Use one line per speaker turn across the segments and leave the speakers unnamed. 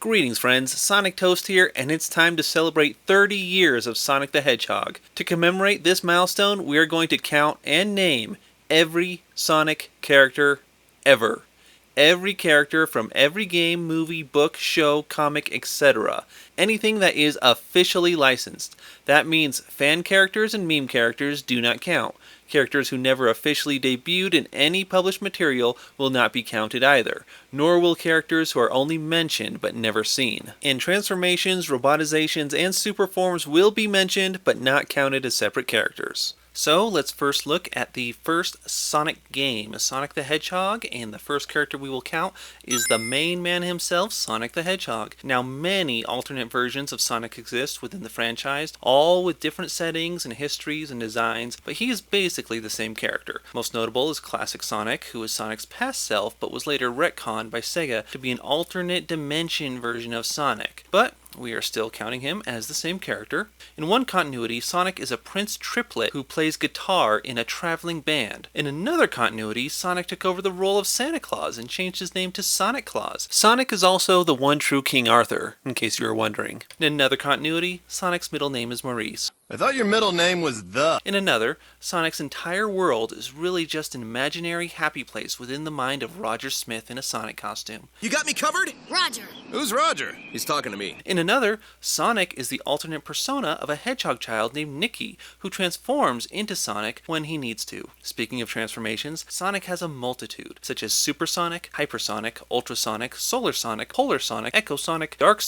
Greetings friends, Sonictoast here, and it's time to celebrate 30 years of Sonic the Hedgehog. To commemorate this milestone, we are going to count and name every Sonic character ever. Every character from every game, movie, book, show, comic, etc. Anything that is officially licensed. That means fan characters and meme characters do not count. Characters who never officially debuted in any published material will not be counted either, nor will characters who are only mentioned but never seen. And transformations, robotizations, and superforms will be mentioned but not counted as separate characters. So let's first look at the first Sonic game, Sonic the Hedgehog, and the first character we will count is the main man himself, Sonic the Hedgehog. Now many alternate versions of Sonic exist within the franchise, all with different settings and histories and designs, but he is basically the same character. Most notable is Classic Sonic, who is Sonic's past self but was later retconned by Sega to be an alternate dimension version of Sonic. But we are still counting him as the same character. In one continuity, Sonic is a prince triplet who plays guitar in a traveling band. In another continuity, Sonic took over the role of Santa Claus and changed his name to Sonic Claus. Sonic is also the one true King Arthur, in case you were wondering. In another continuity, Sonic's middle name is Maurice.
I thought your middle name was The.
In another, Sonic's entire world is really just an imaginary happy place within the mind of Roger Smith in a Sonic costume.
You got me covered?
Roger.
Who's Roger? He's talking to me.
In another, Sonic is the alternate persona of a hedgehog child named Nicky, who transforms into Sonic when he needs to. Speaking of transformations, Sonic has a multitude, such as Supersonic, Hypersonic, Ultrasonic, Solar Sonic, Polar Sonic, Echo Sonic, Dark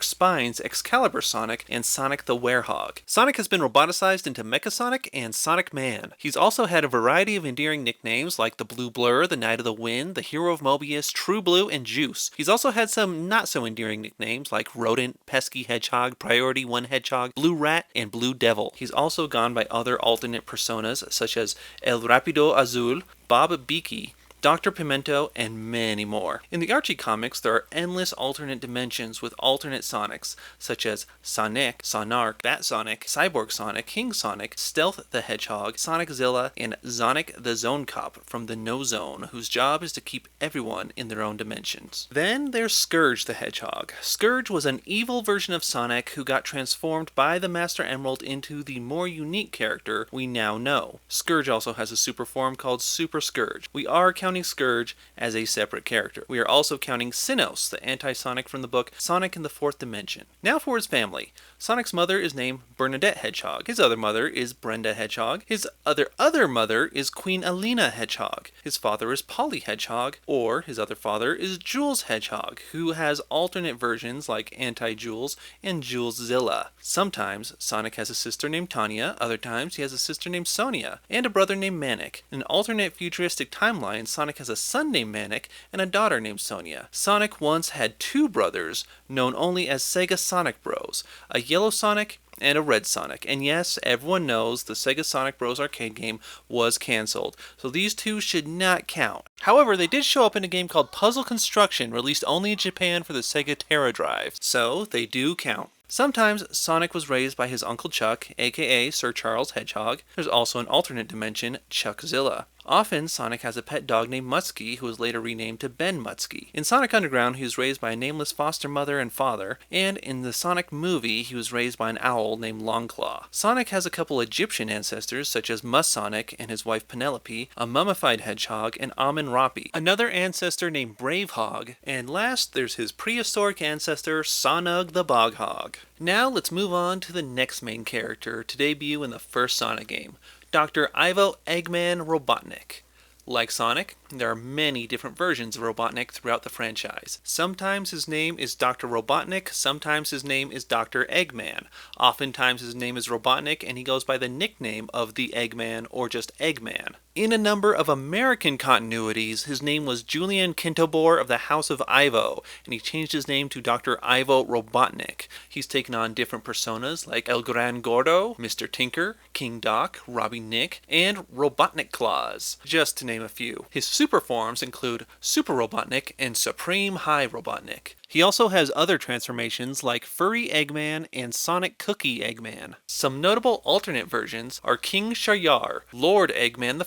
Spines, Excalibur Sonic, and Sonic the Werehog. Sonic has been roboticized into Mechasonic and Sonic Man. He's also had a variety of endearing nicknames like the Blue Blur, the Knight of the Wind, the Hero of Mobius, True Blue, and Juice. He's also had some not so endearing nicknames like Rodent, Pesky Hedgehog, Priority 1 Hedgehog, Blue Rat, and Blue Devil. He's also gone by other alternate personas such as El Rapido Azul, Bob Beaky, Dr. Pimento, and many more. In the Archie comics, there are endless alternate dimensions with alternate Sonics, such as Sonic, Sonarch, Bat Sonic, Cyborg Sonic, King Sonic, Stealth the Hedgehog, Soniczilla, and Sonic the Zone Cop from the No Zone, whose job is to keep everyone in their own dimensions. Then there's Scourge the Hedgehog. Scourge was an evil version of Sonic who got transformed by the Master Emerald into the more unique character we now know. Scourge also has a super form called Super Scourge. We are counting Scourge as a separate character. We are also counting Sinnoh, the anti-Sonic from the book Sonic in the Fourth Dimension. Now for his family. Sonic's mother is named Bernadette Hedgehog. His other mother is Brenda Hedgehog. His other mother is Queen Alina Hedgehog. His father is Polly Hedgehog, or his other father is Jules Hedgehog, who has alternate versions like Anti-Jules and Juleszilla. Sometimes Sonic has a sister named Tanya, other times he has a sister named Sonia, and a brother named Manic. In an alternate futuristic timeline, Sonic has a son named Manic and a daughter named Sonia. Sonic once had two brothers, known only as SEGASonic Bros, a yellow Sonic and a red Sonic. And yes, everyone knows the SEGASonic Bros arcade game was cancelled, so these two should not count. However, they did show up in a game called Puzzle Construction, released only in Japan for the Sega Terra Drive, so they do count. Sometimes Sonic was raised by his Uncle Chuck, aka Sir Charles Hedgehog. There's also an alternate dimension, Chuckzilla. Often, Sonic has a pet dog named Mutsky, who was later renamed to Ben Mutsky. In Sonic Underground, he was raised by a nameless foster mother and father, and in the Sonic movie, he was raised by an owl named Longclaw. Sonic has a couple Egyptian ancestors, such as Sonic and his wife Penelope, a mummified hedgehog, and Amun-Rapi, another ancestor named Werehog, and last, there's his prehistoric ancestor, Sonug the Boghog. Now, let's move on to the next main character to debut in the first Sonic game, Dr. Ivo Eggman Robotnik. Like Sonic, there are many different versions of Robotnik throughout the franchise. Sometimes his name is Dr. Robotnik, sometimes his name is Dr. Eggman. Oftentimes his name is Robotnik and he goes by the nickname of the Eggman or just Eggman. In a number of American continuities, his name was Julian Kintobor of the House of Ivo, and he changed his name to Dr. Ivo Robotnik. He's taken on different personas like El Gran Gordo, Mr. Tinker, King Doc, Robbie Nick, and Robotnik Claus, just to name a few. His super forms include Super Robotnik and Supreme High Robotnik. He also has other transformations like Furry Eggman and Sonic Cookie Eggman. Some notable alternate versions are King Shayar, Lord Eggman I,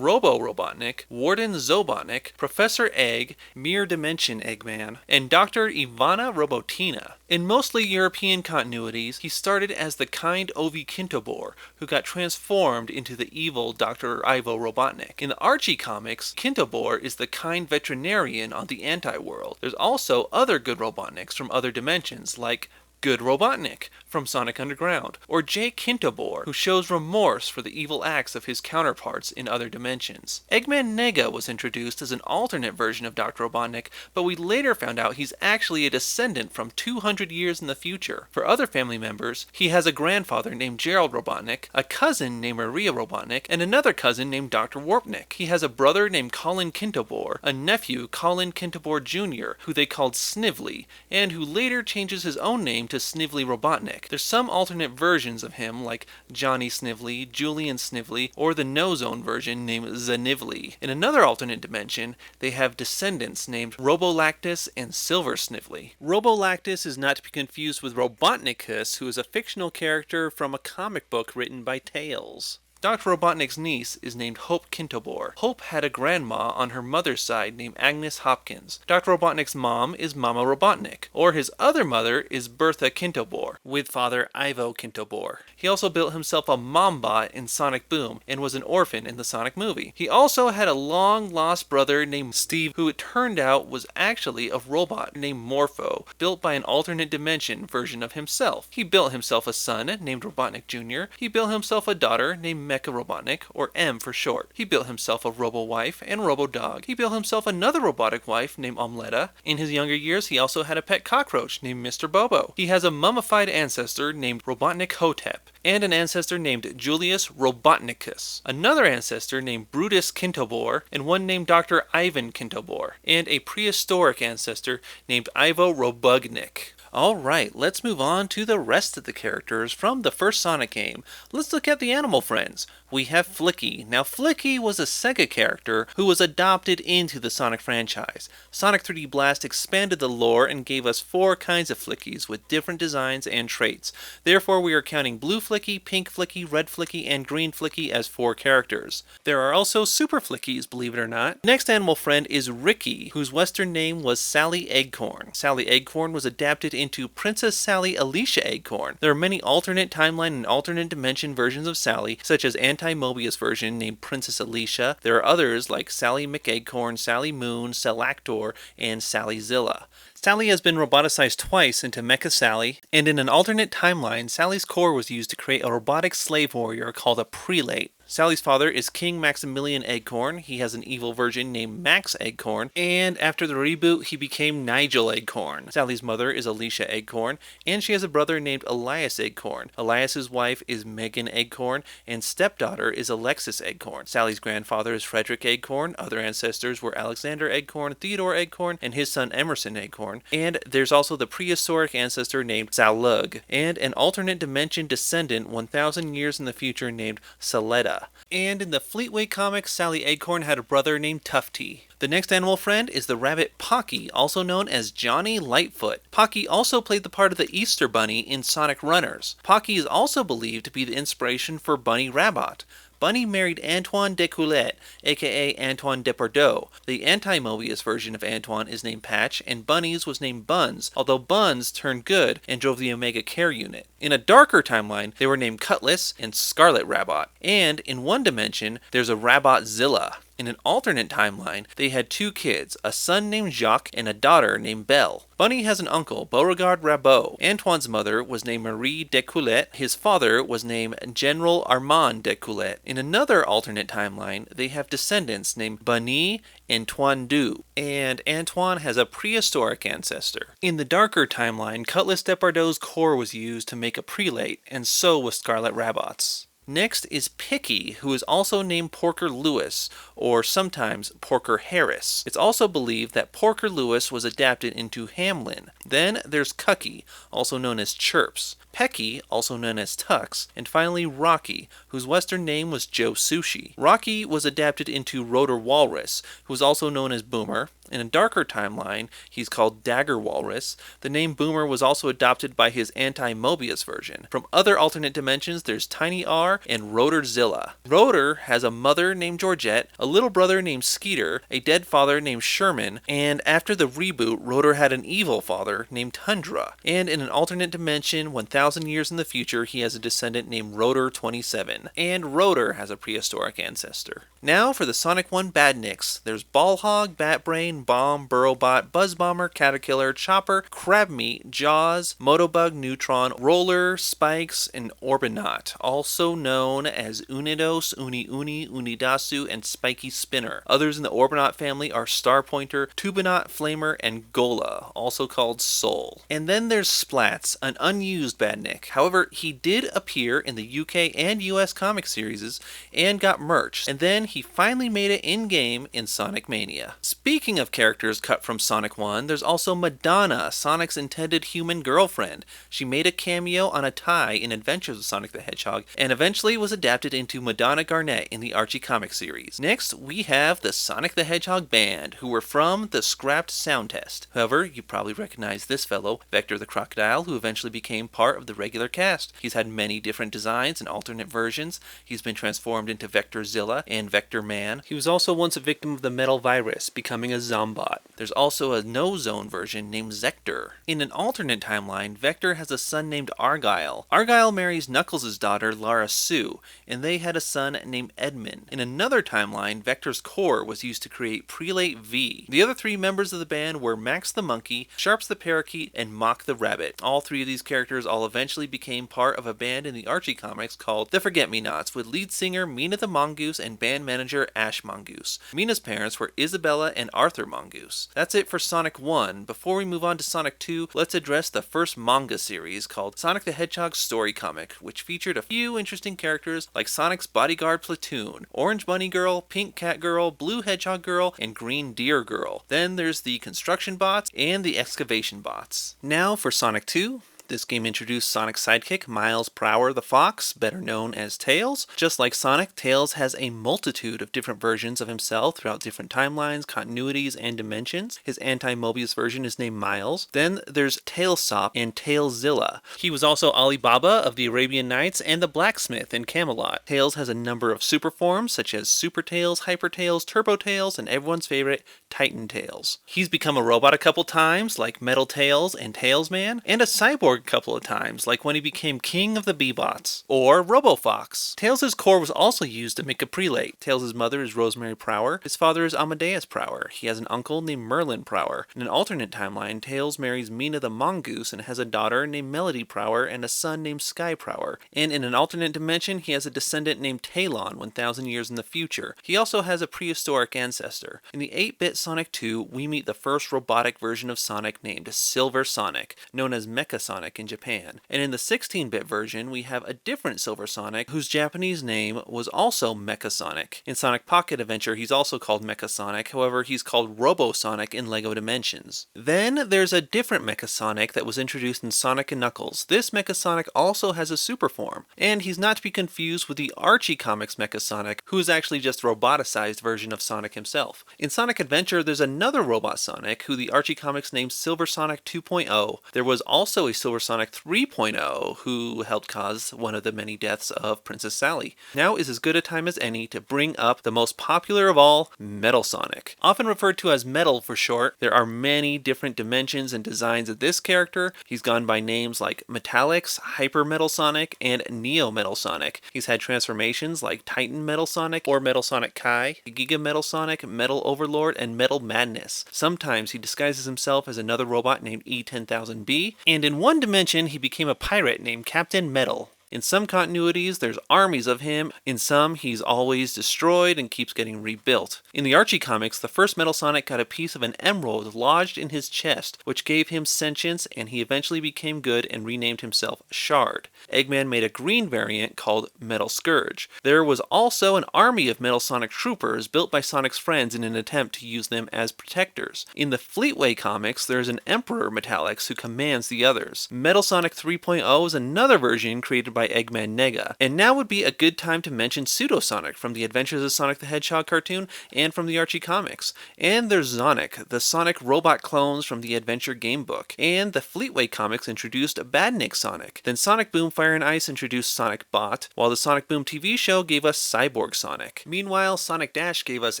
Robotnik, Warden Zobotnik, Professor Egg, Mirror Dimension Eggman, and Dr. Ivana Robotina. In mostly European continuities, he started as the kind Ovi Kintobor, who got transformed into the evil Dr. Ivo Robotnik. In the Archie comics, Kintobor is the kind veterinarian on the anti-world. There's also other good Robotniks from other dimensions, like Good Robotnik from Sonic Underground, or Jay Kintobor, who shows remorse for the evil acts of his counterparts in other dimensions. Eggman Nega was introduced as an alternate version of Dr. Robotnik, but we later found out he's actually a descendant from 200 years in the future. For other family members, he has a grandfather named Gerald Robotnik, a cousin named Maria Robotnik, and another cousin named Dr. Warpnik. He has a brother named Colin Kintobor, a nephew, Colin Kintobor Jr., who they called Snively, and who later changes his own name to Snively Robotnik. There's some alternate versions of him like Johnny Snively, Julian Snively, or the No Zone version named Zanively. In another alternate dimension, they have descendants named Robolactus and Silver Snively. Robolactus is not to be confused with Robotnicus, who is a fictional character from a comic book written by Tales. Dr. Robotnik's niece is named Hope Kintobor. Hope had a grandma on her mother's side named Agnes Hopkins. Dr. Robotnik's mom is Mama Robotnik, or his other mother is Bertha Kintobor, with father Ivo Kintobor. He also built himself a Mombot in Sonic Boom and was an orphan in the Sonic movie. He also had a long-lost brother named Steve, who it turned out was actually a robot named Morpho, built by an alternate dimension version of himself. He built himself a son named Robotnik Jr. He built himself a daughter named Mecha Robotnik, or M for short. He built himself a robo-wife and robo-dog. He built himself another robotic wife named Omletta. In his younger years, he also had a pet cockroach named Mr. Bobo. He has a mummified ancestor named Robotnik Hotep, and an ancestor named Julius Robotnicus, another ancestor named Brutus Kintobor, and one named Dr. Ivan Kintobor, and a prehistoric ancestor named Ivo Robugnik. Alright, let's move on to the rest of the characters from the first Sonic game. Let's look at the animal friends. We have Flicky. Now Flicky was a Sega character who was adopted into the Sonic franchise. Sonic 3D Blast expanded the lore and gave us 4 kinds of Flickies with different designs and traits. Therefore we are counting Blue Flicky, Pink Flicky, Red Flicky, and Green Flicky as 4 characters. There are also Super Flickies, believe it or not. Next animal friend is Ricky, whose Western name was Sally Eggcorn. Sally Eggcorn was adapted into Princess Sally Alicia Eggcorn. There are many alternate timeline and alternate dimension versions of Sally, such as anti-Mobius version named Princess Alicia. There are others like Sally McEggcorn, Sally Moon, Salactor, and Sally Zilla. Sally has been roboticized twice into Mecha Sally, and in an alternate timeline, Sally's core was used to create a robotic slave warrior called a prelate. Sally's father is King Maximilian Eggcorn. He has an evil version named Max Eggcorn, and after the reboot, he became Nigel Eggcorn. Sally's mother is Alicia Eggcorn, and she has a brother named Elias Eggcorn. Elias's wife is Megan Eggcorn, and stepdaughter is Alexis Eggcorn. Sally's grandfather is Frederick Eggcorn. Other ancestors were Alexander Eggcorn, Theodore Eggcorn, and his son Emerson Eggcorn. And there's also the prehistoric ancestor named Salug, and an alternate dimension descendant 1,000 years in the future named Saletta. And in the Fleetway comics, Sally Eggcorn had a brother named Tufty. The next animal friend is the rabbit Pocky, also known as Johnny Lightfoot. Pocky also played the part of the Easter Bunny in Sonic Runners. Pocky is also believed to be the inspiration for Bunny Rabbit. Bunny married Antoine Decoulette, aka Antoine Depardieu. The anti-Mobius version of Antoine is named Patch, and Bunny's was named Buns, although Buns turned good and drove the Omega Care unit. In a darker timeline, they were named Cutlass and Scarlet Rabbit. And in one dimension, there's a Rabbit Zilla. In an alternate timeline, they had 2 kids, a son named Jacques and a daughter named Belle. Bunny has an uncle, Beauregard Rabot. Antoine's mother was named Marie Decoulette. His father was named General Armand Decoulette. In another alternate timeline, they have descendants named Bunny and Toindu, and Antoine has a prehistoric ancestor. In the darker timeline, Cutlass Depardieu's core was used to make a prelate, and so was Scarlet Rabbit's. Next is Picky, who is also named Porker Lewis, or sometimes Porker Harris. It's also believed that Porker Lewis was adapted into Hamlin. Then there's Cucky, also known as Chirps, Pecky, also known as Tux, and finally Rocky, whose Western name was Joe Sushi. Rocky was adapted into Rotor Walrus, who was also known as Boomer, In a darker timeline, he's called Dagger Walrus. The name Boomer was also adopted by his anti-Mobius version. From other alternate dimensions, there's Tiny R and Rotorzilla. Rotor has a mother named Georgette, a little brother named Skeeter, a dead father named Sherman, and after the reboot, Rotor had an evil father named Tundra. And in an alternate dimension, 1,000 years in the future, he has a descendant named Rotor27. And Rotor has a prehistoric ancestor. Now for the Sonic 1 Badniks. There's Ballhog, Batbrain, Bomb, Burrowbot, Buzzbomber, Caterkiller, Chopper, Crabmeat, Jaws, Motobug, Neutron, Roller, Spikes, and Orbinaut, also known as Unidos, Uni, Unidasu, and Spiky Spinner. Others in the Orbinaut family are Starpointer, Tubinaut, Flamer, and Gola, also called Soul. And then there's Splats, an unused Badnik. However, he did appear in the UK and US comic series and got merch, and then he finally made it in-game in Sonic Mania. Speaking of characters cut from Sonic 1, there's also Madonna, Sonic's intended human girlfriend. She made a cameo on a tie in Adventures of Sonic the Hedgehog, and eventually was adapted into Madonna Garnett in the Archie comic series. Next, we have the Sonic the Hedgehog band, who were from the scrapped sound test. However, you probably recognize this fellow, Vector the Crocodile, who eventually became part of the regular cast. He's had many different designs and alternate versions. He's been transformed into Vectorzilla and Vector Man. He was also once a victim of the metal virus, becoming a Zombot. There's also a no-zone version named Zector. In an alternate timeline, Vector has a son named Argyle. Argyle marries Knuckles' daughter, Lara Sue, and they had a son named Edmund. In another timeline, Vector's core was used to create Prelate V. The other three members of the band were Max the Monkey, Sharps the Parakeet, and Mock the Rabbit. All three of these characters all eventually became part of a band in the Archie comics called The Forget-Me-Nots, with lead singer Mina the Mongoose and band manager Ash Mongoose. Mina's parents were Isabella and Arthur Mongoose. That's it for Sonic 1. Before we move on to Sonic 2, let's address the first manga series called Sonic the Hedgehog Story Comic, which featured a few interesting characters like Sonic's bodyguard platoon, Orange Bunny Girl, Pink Cat Girl, Blue Hedgehog Girl, and Green Deer Girl. Then there's the construction bots and the excavation bots. Now for Sonic 2. This game introduced Sonic's sidekick, Miles Prower the Fox, better known as Tails. Just like Sonic, Tails has a multitude of different versions of himself throughout different timelines, continuities, and dimensions. His anti-Mobius version is named Miles. Then there's Tailsop and Tailzilla. He was also Alibaba of the Arabian Nights and the Blacksmith in Camelot. Tails has a number of super forms, such as Super Tails, Hyper Tails, Turbo Tails, and everyone's favorite, Titan Tails. He's become a robot a couple times, like Metal Tails and Tailsman, and a cyborg a couple of times, like when he became king of the Bebots, or RoboFox. Tails' core was also used to make a prelate. Tails' mother is Rosemary Prower. His father is Amadeus Prower. He has an uncle named Merlin Prower. In an alternate timeline, Tails marries Mina the Mongoose and has a daughter named Melody Prower and a son named Sky Prower. And in an alternate dimension, he has a descendant named Talon 1,000 years in the future. He also has a prehistoric ancestor. In the 8-bit Sonic 2, we meet the first robotic version of Sonic named Silver Sonic, known as Mecha Sonic in Japan. And in the 16-bit version, we have a different Silver Sonic, whose Japanese name was also Mecha Sonic. In Sonic Pocket Adventure, he's also called Mecha Sonic, however, he's called Robo Sonic in LEGO Dimensions. Then there's a different Mecha Sonic that was introduced in Sonic and Knuckles. This Mecha Sonic also has a super form, and he's not to be confused with the Archie Comics Mecha Sonic, who is actually just a roboticized version of Sonic himself. In Sonic Adventure, there's another Robot Sonic, who the Archie Comics named Silver Sonic 2.0. There was also a Silver Sonic 3.0, who helped cause one of the many deaths of Princess Sally. Now is as good a time as any to bring up the most popular of all, Metal Sonic. Often referred to as Metal for short, there are many different dimensions and designs of this character. He's gone by names like Metallics, Hyper Metal Sonic, and Neo Metal Sonic. He's had transformations like Titan Metal Sonic or Metal Sonic Kai, Giga Metal Sonic, Metal Overlord, and Metal Madness. Sometimes he disguises himself as another robot named E10000B, and in one dimension he became a pirate named Captain Metal. In some continuities, there's armies of him. In some, he's always destroyed and keeps getting rebuilt. In the Archie comics, the first Metal Sonic got a piece of an emerald lodged in his chest, which gave him sentience, and he eventually became good and renamed himself Shard. Eggman made a green variant called Metal Scourge. There was also an army of Metal Sonic troopers built by Sonic's friends in an attempt to use them as protectors. In the Fleetway comics, there's an Emperor Metallics who commands the others. Metal Sonic 3.0 is another version created by by Eggman Nega. And now would be a good time to mention Pseudosonic from the Adventures of Sonic the Hedgehog cartoon and from the Archie comics. And there's Sonic, the Sonic robot clones from the Adventure Gamebook. And the Fleetway comics introduced Badnik Sonic. Then Sonic Boom Fire and Ice introduced Sonic Bot, while the Sonic Boom TV show gave us Cyborg Sonic. Meanwhile, Sonic Dash gave us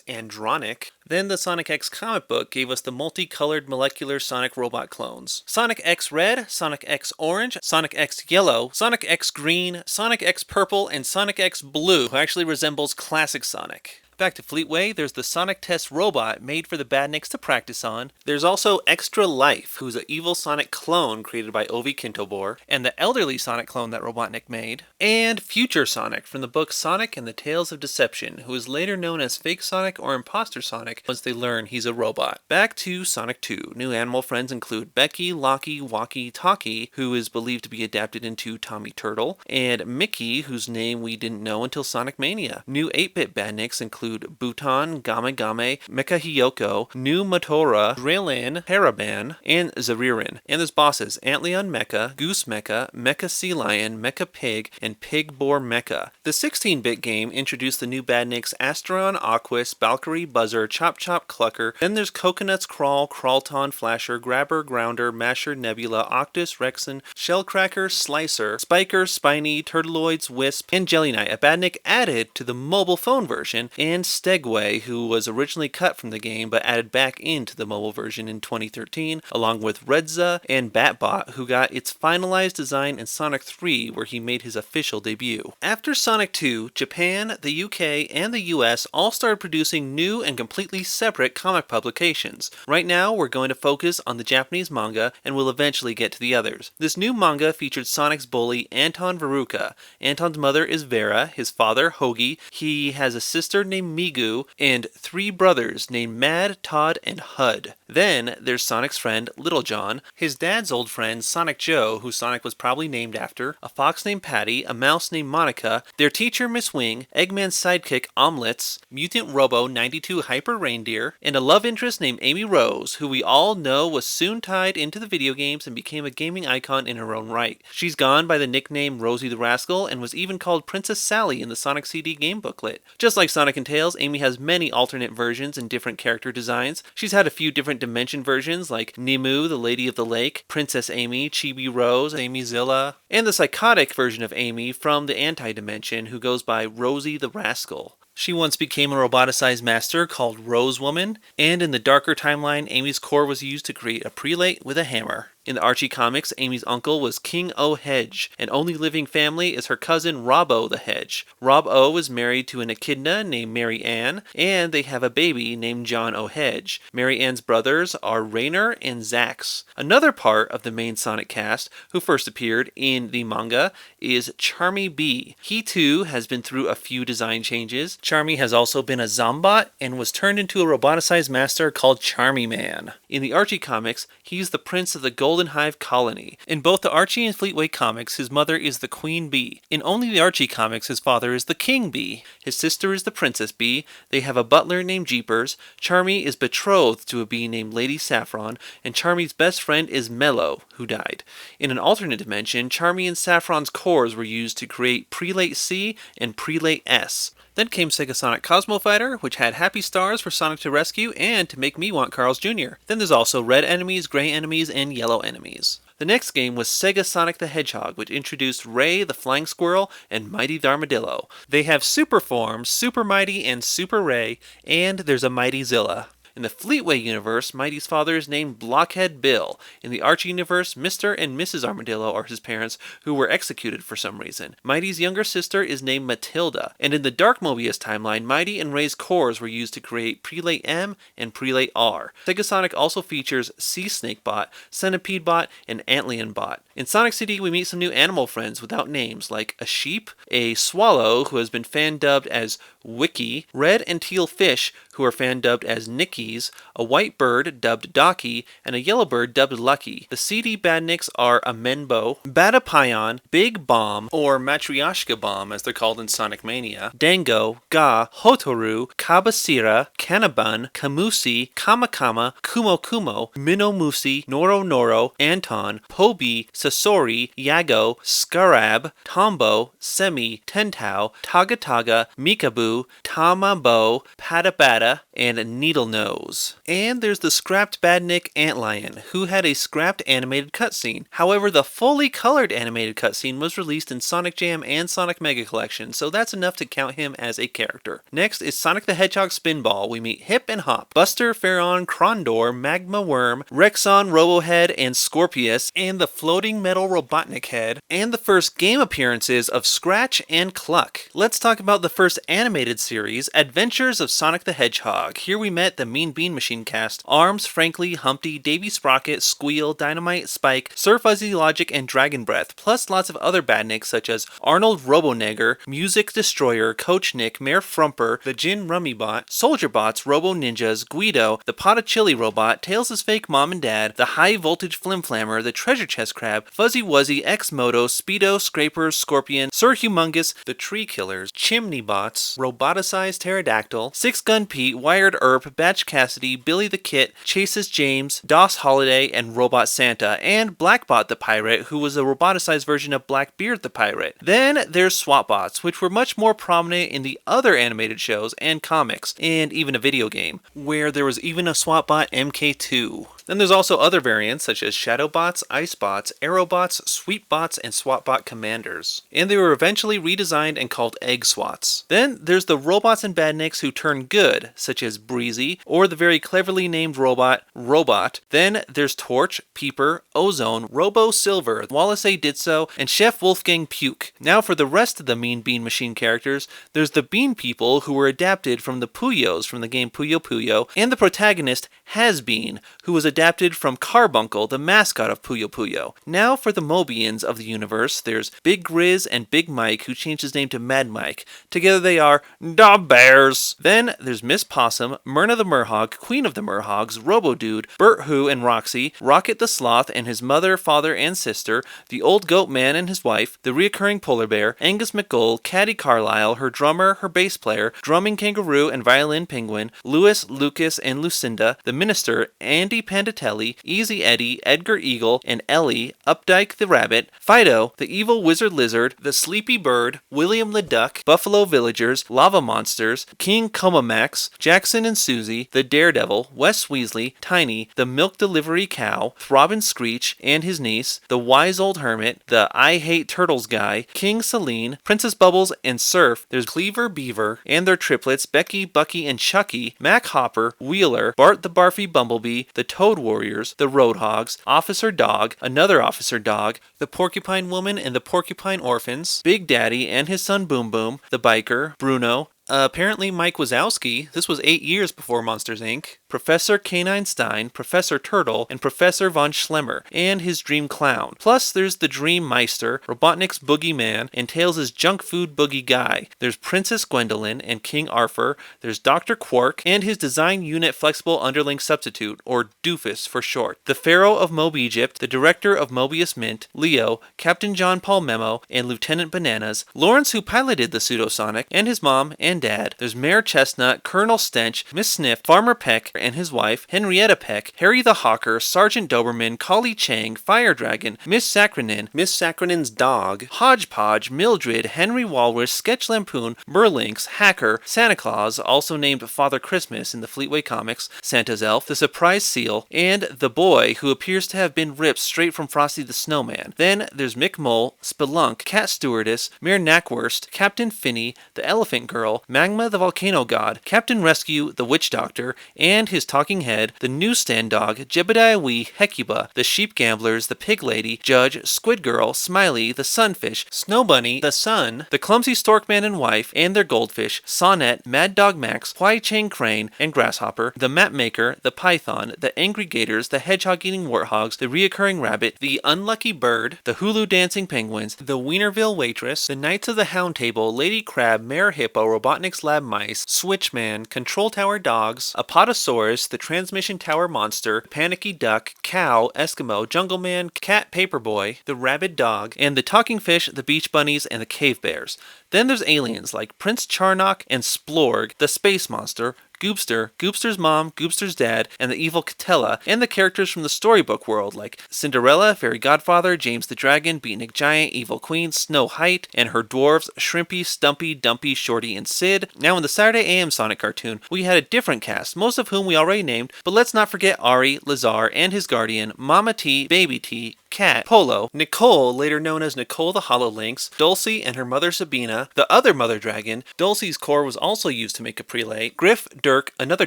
Andronic. Then the Sonic X comic book gave us the multicolored molecular Sonic robot clones. Sonic X Red, Sonic X Orange, Sonic X Yellow, Sonic X Green, Sonic X Purple, and Sonic X Blue, who actually resembles classic Sonic. Back to Fleetway, there's the Sonic Test robot made for the Badniks to practice on. There's also Extra Life, who's an evil Sonic clone created by Ovi Kintobor, and the elderly Sonic clone that Robotnik made. And Future Sonic from the book Sonic and the Tales of Deception, who is later known as Fake Sonic or Imposter Sonic once they learn he's a robot. Back to Sonic 2. New animal friends include Becky, Locky, Walkie, Talkie, who is believed to be adapted into Tommy Turtle, and Mickey, whose name we didn't know until Sonic Mania. New 8-bit Badniks include Buton, Game Game, Mecha Hiyoko, New Motora, Drillin, Haraban, and Zaririn. And there's bosses Antleon Mecha, Goose Mecha, Mecha Sea Lion, Mecha Pig, and Pig Boar Mecha. The 16-bit game introduced the new Badniks Astron, Aquas, Valkyrie, Buzzer, Chop Chop, Clucker. Then there's Coconuts, Crawl, Crawlton, Flasher, Grabber, Grounder, Masher, Nebula, Octus, Rexon, Shellcracker, Slicer, Spiker, Spiny, Turtloids, Wisp, and Jelly Knight, a Badnik added to the mobile phone version, and Stegway, who was originally cut from the game but added back into the mobile version in 2013, along with Redza and Batbot, who got its finalized design in Sonic 3, where he made his official debut. After Sonic 2, Japan, the UK, and the US all started producing new and completely separate comic publications. Right now, we're going to focus on the Japanese manga, and we'll eventually get to the others. This new manga featured Sonic's bully, Anton Veruca. Anton's mother is Vera, his father, Hoagie. He has a sister named Migu, and 3 brothers named Mad, Todd, and Hud. Then there's Sonic's friend, Little John, his dad's old friend, Sonic Joe, who Sonic was probably named after, a fox named Patty, a mouse named Monica, their teacher, Miss Wing, Eggman's sidekick, Omelets, Mutant Robo 92 Hyper Reindeer, and a love interest named Amy Rose, who we all know was soon tied into the video games and became a gaming icon in her own right. She's gone by the nickname Rosie the Rascal and was even called Princess Sally in the Sonic CD game booklet. Just like Sonic and Tails, Amy has many alternate versions and different character designs. She's had a few different dimension versions like Nemu, the Lady of the Lake, Princess Amy, Chibi Rose, Amy Zilla, and the psychotic version of Amy from the Anti-Dimension who goes by Rosie the Rascal. She once became a roboticized master called Rose Woman, and in the darker timeline, Amy's core was used to create a prelate with a hammer. In the Archie comics, Amy's uncle was King O Hedge, and only living family is her cousin Rob-O the Hedge. Rob-O is married to an Echidna named Mary Ann, and they have a baby named John O Hedge. Mary Ann's brothers are Rainer and Zax. Another part of the main Sonic cast, who first appeared in the manga, is Charmy B. He too has been through a few design changes. Charmy has also been a Zombot, and was turned into a roboticized master called Charmy Man. In the Archie comics, he's the prince of the Golden Hive Colony. In both the Archie and Fleetway comics, his mother is the Queen Bee. In only the Archie comics, his father is the King Bee. His sister is the Princess Bee. They have a butler named Jeepers. Charmy is betrothed to a bee named Lady Saffron, and Charmy's best friend is Mello, who died. In an alternate dimension, Charmy and Saffron's cores were used to create Prelate C and Prelate S. Then came SEGASonic Cosmo Fighter, which had happy stars for Sonic to rescue and to make me want Carl's Jr. Then there's also red enemies, gray enemies, and yellow enemies. The next game was SEGASonic the Hedgehog, which introduced Ray the Flying Squirrel and Mighty the Armadillo. They have super forms, Super Mighty and Super Ray, and there's a Mighty Zilla. In the Fleetway universe, Mighty's father is named Blockhead Bill. In the Archie universe, Mr. and Mrs. Armadillo are his parents, who were executed for some reason. Mighty's younger sister is named Matilda. And in the Dark Mobius timeline, Mighty and Ray's cores were used to create Prelate M and Prelate R. SEGASonic also features Sea Snake Bot, Centipede Bot, and Antlion Bot. In Sonic CD, we meet some new animal friends without names, like a sheep, a swallow, who has been fan-dubbed as Wiki, red and teal fish, who are fan-dubbed as Nikki, Monkeys, a white bird dubbed Docky, and a yellow bird dubbed Lucky. The CD badniks are Amenbo, Batapayan, Big Bomb, or Matryoshka Bomb as they're called in Sonic Mania, Dango, Ga, Hotaru, Kabasira, Kanabun, Kamusi, Kamakama, Kumo Kumo, Minomusi, Noro Noro, Anton, Pobi, Sasori, Yago, Scarab, Tombo, Semi, Tentau, Taga Taga, Mikabu, Tamabo, Patabata, and Needle Nose. And there's the scrapped badnik Antlion, who had a scrapped animated cutscene. However, the fully colored animated cutscene was released in Sonic Jam and Sonic Mega Collection, so that's enough to count him as a character. Next is Sonic the Hedgehog Spinball. We meet Hip and Hop, Buster, Pharaon, Krondor, Magma Worm, Rexon, Robohead, and Scorpius, and the floating metal Robotnik head, and the first game appearances of Scratch and Cluck. Let's talk about the first animated series, Adventures of Sonic the Hedgehog. Here we met the Mean Bean Machine cast: Arms, Frankly, Humpty, Davy Sprocket, Squeal, Dynamite, Spike, Sir Fuzzy Logic, and Dragon Breath, plus lots of other badniks such as Arnold Robonegger, Music Destroyer, Coach Nick, Mayor Frumper, the Jin Rummybot, Soldier Bots, Robo Ninjas, Guido, the Pot of Chili Robot, Tails' fake mom and dad, the High Voltage Flimflammer, the Treasure Chest Crab, Fuzzy Wuzzy, X-Moto, Speedo, Scraper, Scorpion, Sir Humongous, the Tree Killers, Chimney Bots, Roboticized Pterodactyl, Six Gun Pete, Wired Earp, Batch Cassidy, Billy the Kit, Chases James, DOS Holiday, and Robot Santa, and Blackbot the Pirate, who was a roboticized version of Blackbeard the Pirate. Then there's Swapbots, which were much more prominent in the other animated shows and comics, and even a video game, where there was even a Swapbot MK2. Then there's also other variants such as Shadowbots, Icebots, Aerobots, Sweepbots, and Swapbot Commanders. And they were eventually redesigned and called Egg Swats. Then there's the robots and badniks who turn good, such as Breezy, or the very cleverly named robot, Robot. Then there's Torch, Peeper, Ozone, Robo Silver, Wallace A. Ditso, and Chef Wolfgang Puke. Now for the rest of the Mean Bean Machine characters, there's the Bean People who were adapted from the Puyos from the game Puyo Puyo, and the protagonist, Has-Bean, who was adapted from Carbuncle, the mascot of Puyo Puyo. Now for the Mobians of the universe, there's Big Grizz and Big Mike, who changed his name to Mad Mike. Together they are Da Bears. Then there's Miss Possum, Myrna the Merhog, Queen of the Merhogs, Robo-Dude, Bert Who and Roxy, Rocket the Sloth and his mother, father, and sister, the Old Goat Man and his wife, the Reoccurring Polar Bear, Angus McGull, Caddy Carlisle, her drummer, her bass player, Drumming Kangaroo and Violin Penguin, Louis, Lucas, and Lucinda, the Minister, Andy Pandatelli, Easy Eddie, Edgar Eagle, and Ellie, Updike the Rabbit, Fido, the Evil Wizard Lizard, the Sleepy Bird, William the Duck, Buffalo Villagers, Lava Monsters, King Comamax, Jackson and Susie, the Daredevil, Wes Weasley, Tiny, the Milk Delivery Cow, Throbbing Screech and his niece, the Wise Old Hermit, the I Hate Turtles guy, King Celine, Princess Bubbles, and Surf. There's Cleaver Beaver and their triplets, Becky, Bucky, and Chucky, Mac Hopper, Wheeler, Bart the Barfy Bumblebee, the Toad Warriors, the Roadhogs, Officer Dog, another Officer Dog, the Porcupine Woman and the Porcupine Orphans, Big Daddy and his son Boom Boom, the Biker, Bruno, apparently Mike Wazowski, this was 8 years before Monsters Inc., Professor Canine Stein, Professor Turtle, and Professor Von Schlemmer, and his Dream Clown. Plus there's the Dream Meister, Robotnik's Boogie Man, and Tails' Junk Food Boogie Guy. There's Princess Gwendolyn and King Arthur, there's Dr. Quark, and his Design Unit Flexible Underling Substitute, or Doofus for short. The Pharaoh of Mob Egypt, the Director of Mobius Mint, Leo, Captain John Paul Memo, and Lieutenant Bananas, Lawrence who piloted the Pseudosonic, and his mom and dad. There's Mayor Chestnut, Colonel Stench, Miss Sniff, Farmer Peck and his wife, Henrietta Peck, Harry the Hawker, Sergeant Doberman, Collie Chang, Fire Dragon, Miss Saccharin's dog, Hodgepodge, Mildred, Henry Walrus, Sketch Lampoon, Merlinx, Hacker, Santa Claus, also named Father Christmas in the Fleetway comics, Santa's Elf, the Surprise Seal, and the boy who appears to have been ripped straight from Frosty the Snowman. Then there's Mick Mole, Spelunk, Cat Stewardess, Mayor Knackwurst, Captain Finney, the Elephant Girl, Magma the Volcano God, Captain Rescue, the Witch Doctor, and his talking head, the Newsstand Dog, Jebediah Wee, Hecuba, the Sheep Gamblers, the Pig Lady, Judge, Squid Girl, Smiley, the Sunfish, Snow Bunny, the Sun, the Clumsy Storkman and wife, and their goldfish, Sonnet, Mad Dog Max, Huai Chang Crane, and Grasshopper, the Map Maker, the Python, the Angry Gators, the Hedgehog-eating Warthogs, the Reoccurring Rabbit, the Unlucky Bird, the Hulu Dancing Penguins, the Wienerville Waitress, the Knights of the Hound Table, Lady Crab, Mayor Hippo, Robotnik's lab mice, Switchman, Control Tower dogs, Apatosaurus, the Transmission Tower monster, Panicky Duck, Cow, Eskimo, Jungle Man, Cat Paperboy, the Rabid Dog, and the Talking Fish, the Beach Bunnies, and the Cave Bears. Then there's aliens like Prince Charnock and Splorg, the Space Monster, Goopster, Goopster's mom, Goopster's dad, and the evil Catella, and the characters from the storybook world like Cinderella, Fairy Godfather, James the Dragon, Beatnik Giant, Evil Queen, Snow White, and her dwarves Shrimpy, Stumpy, Dumpy, Shorty, and Sid. Now in the Saturday AM Sonic cartoon, we had a different cast, most of whom we already named, but let's not forget Ari, Lazar, and his guardian, Mama T, Baby T, Cat, Polo, Nicole, later known as Nicole the HoloLynx, Dulcie and her mother Sabina, the other mother dragon. Dulcie's core was also used to make a prelay, Griff, Dirk, another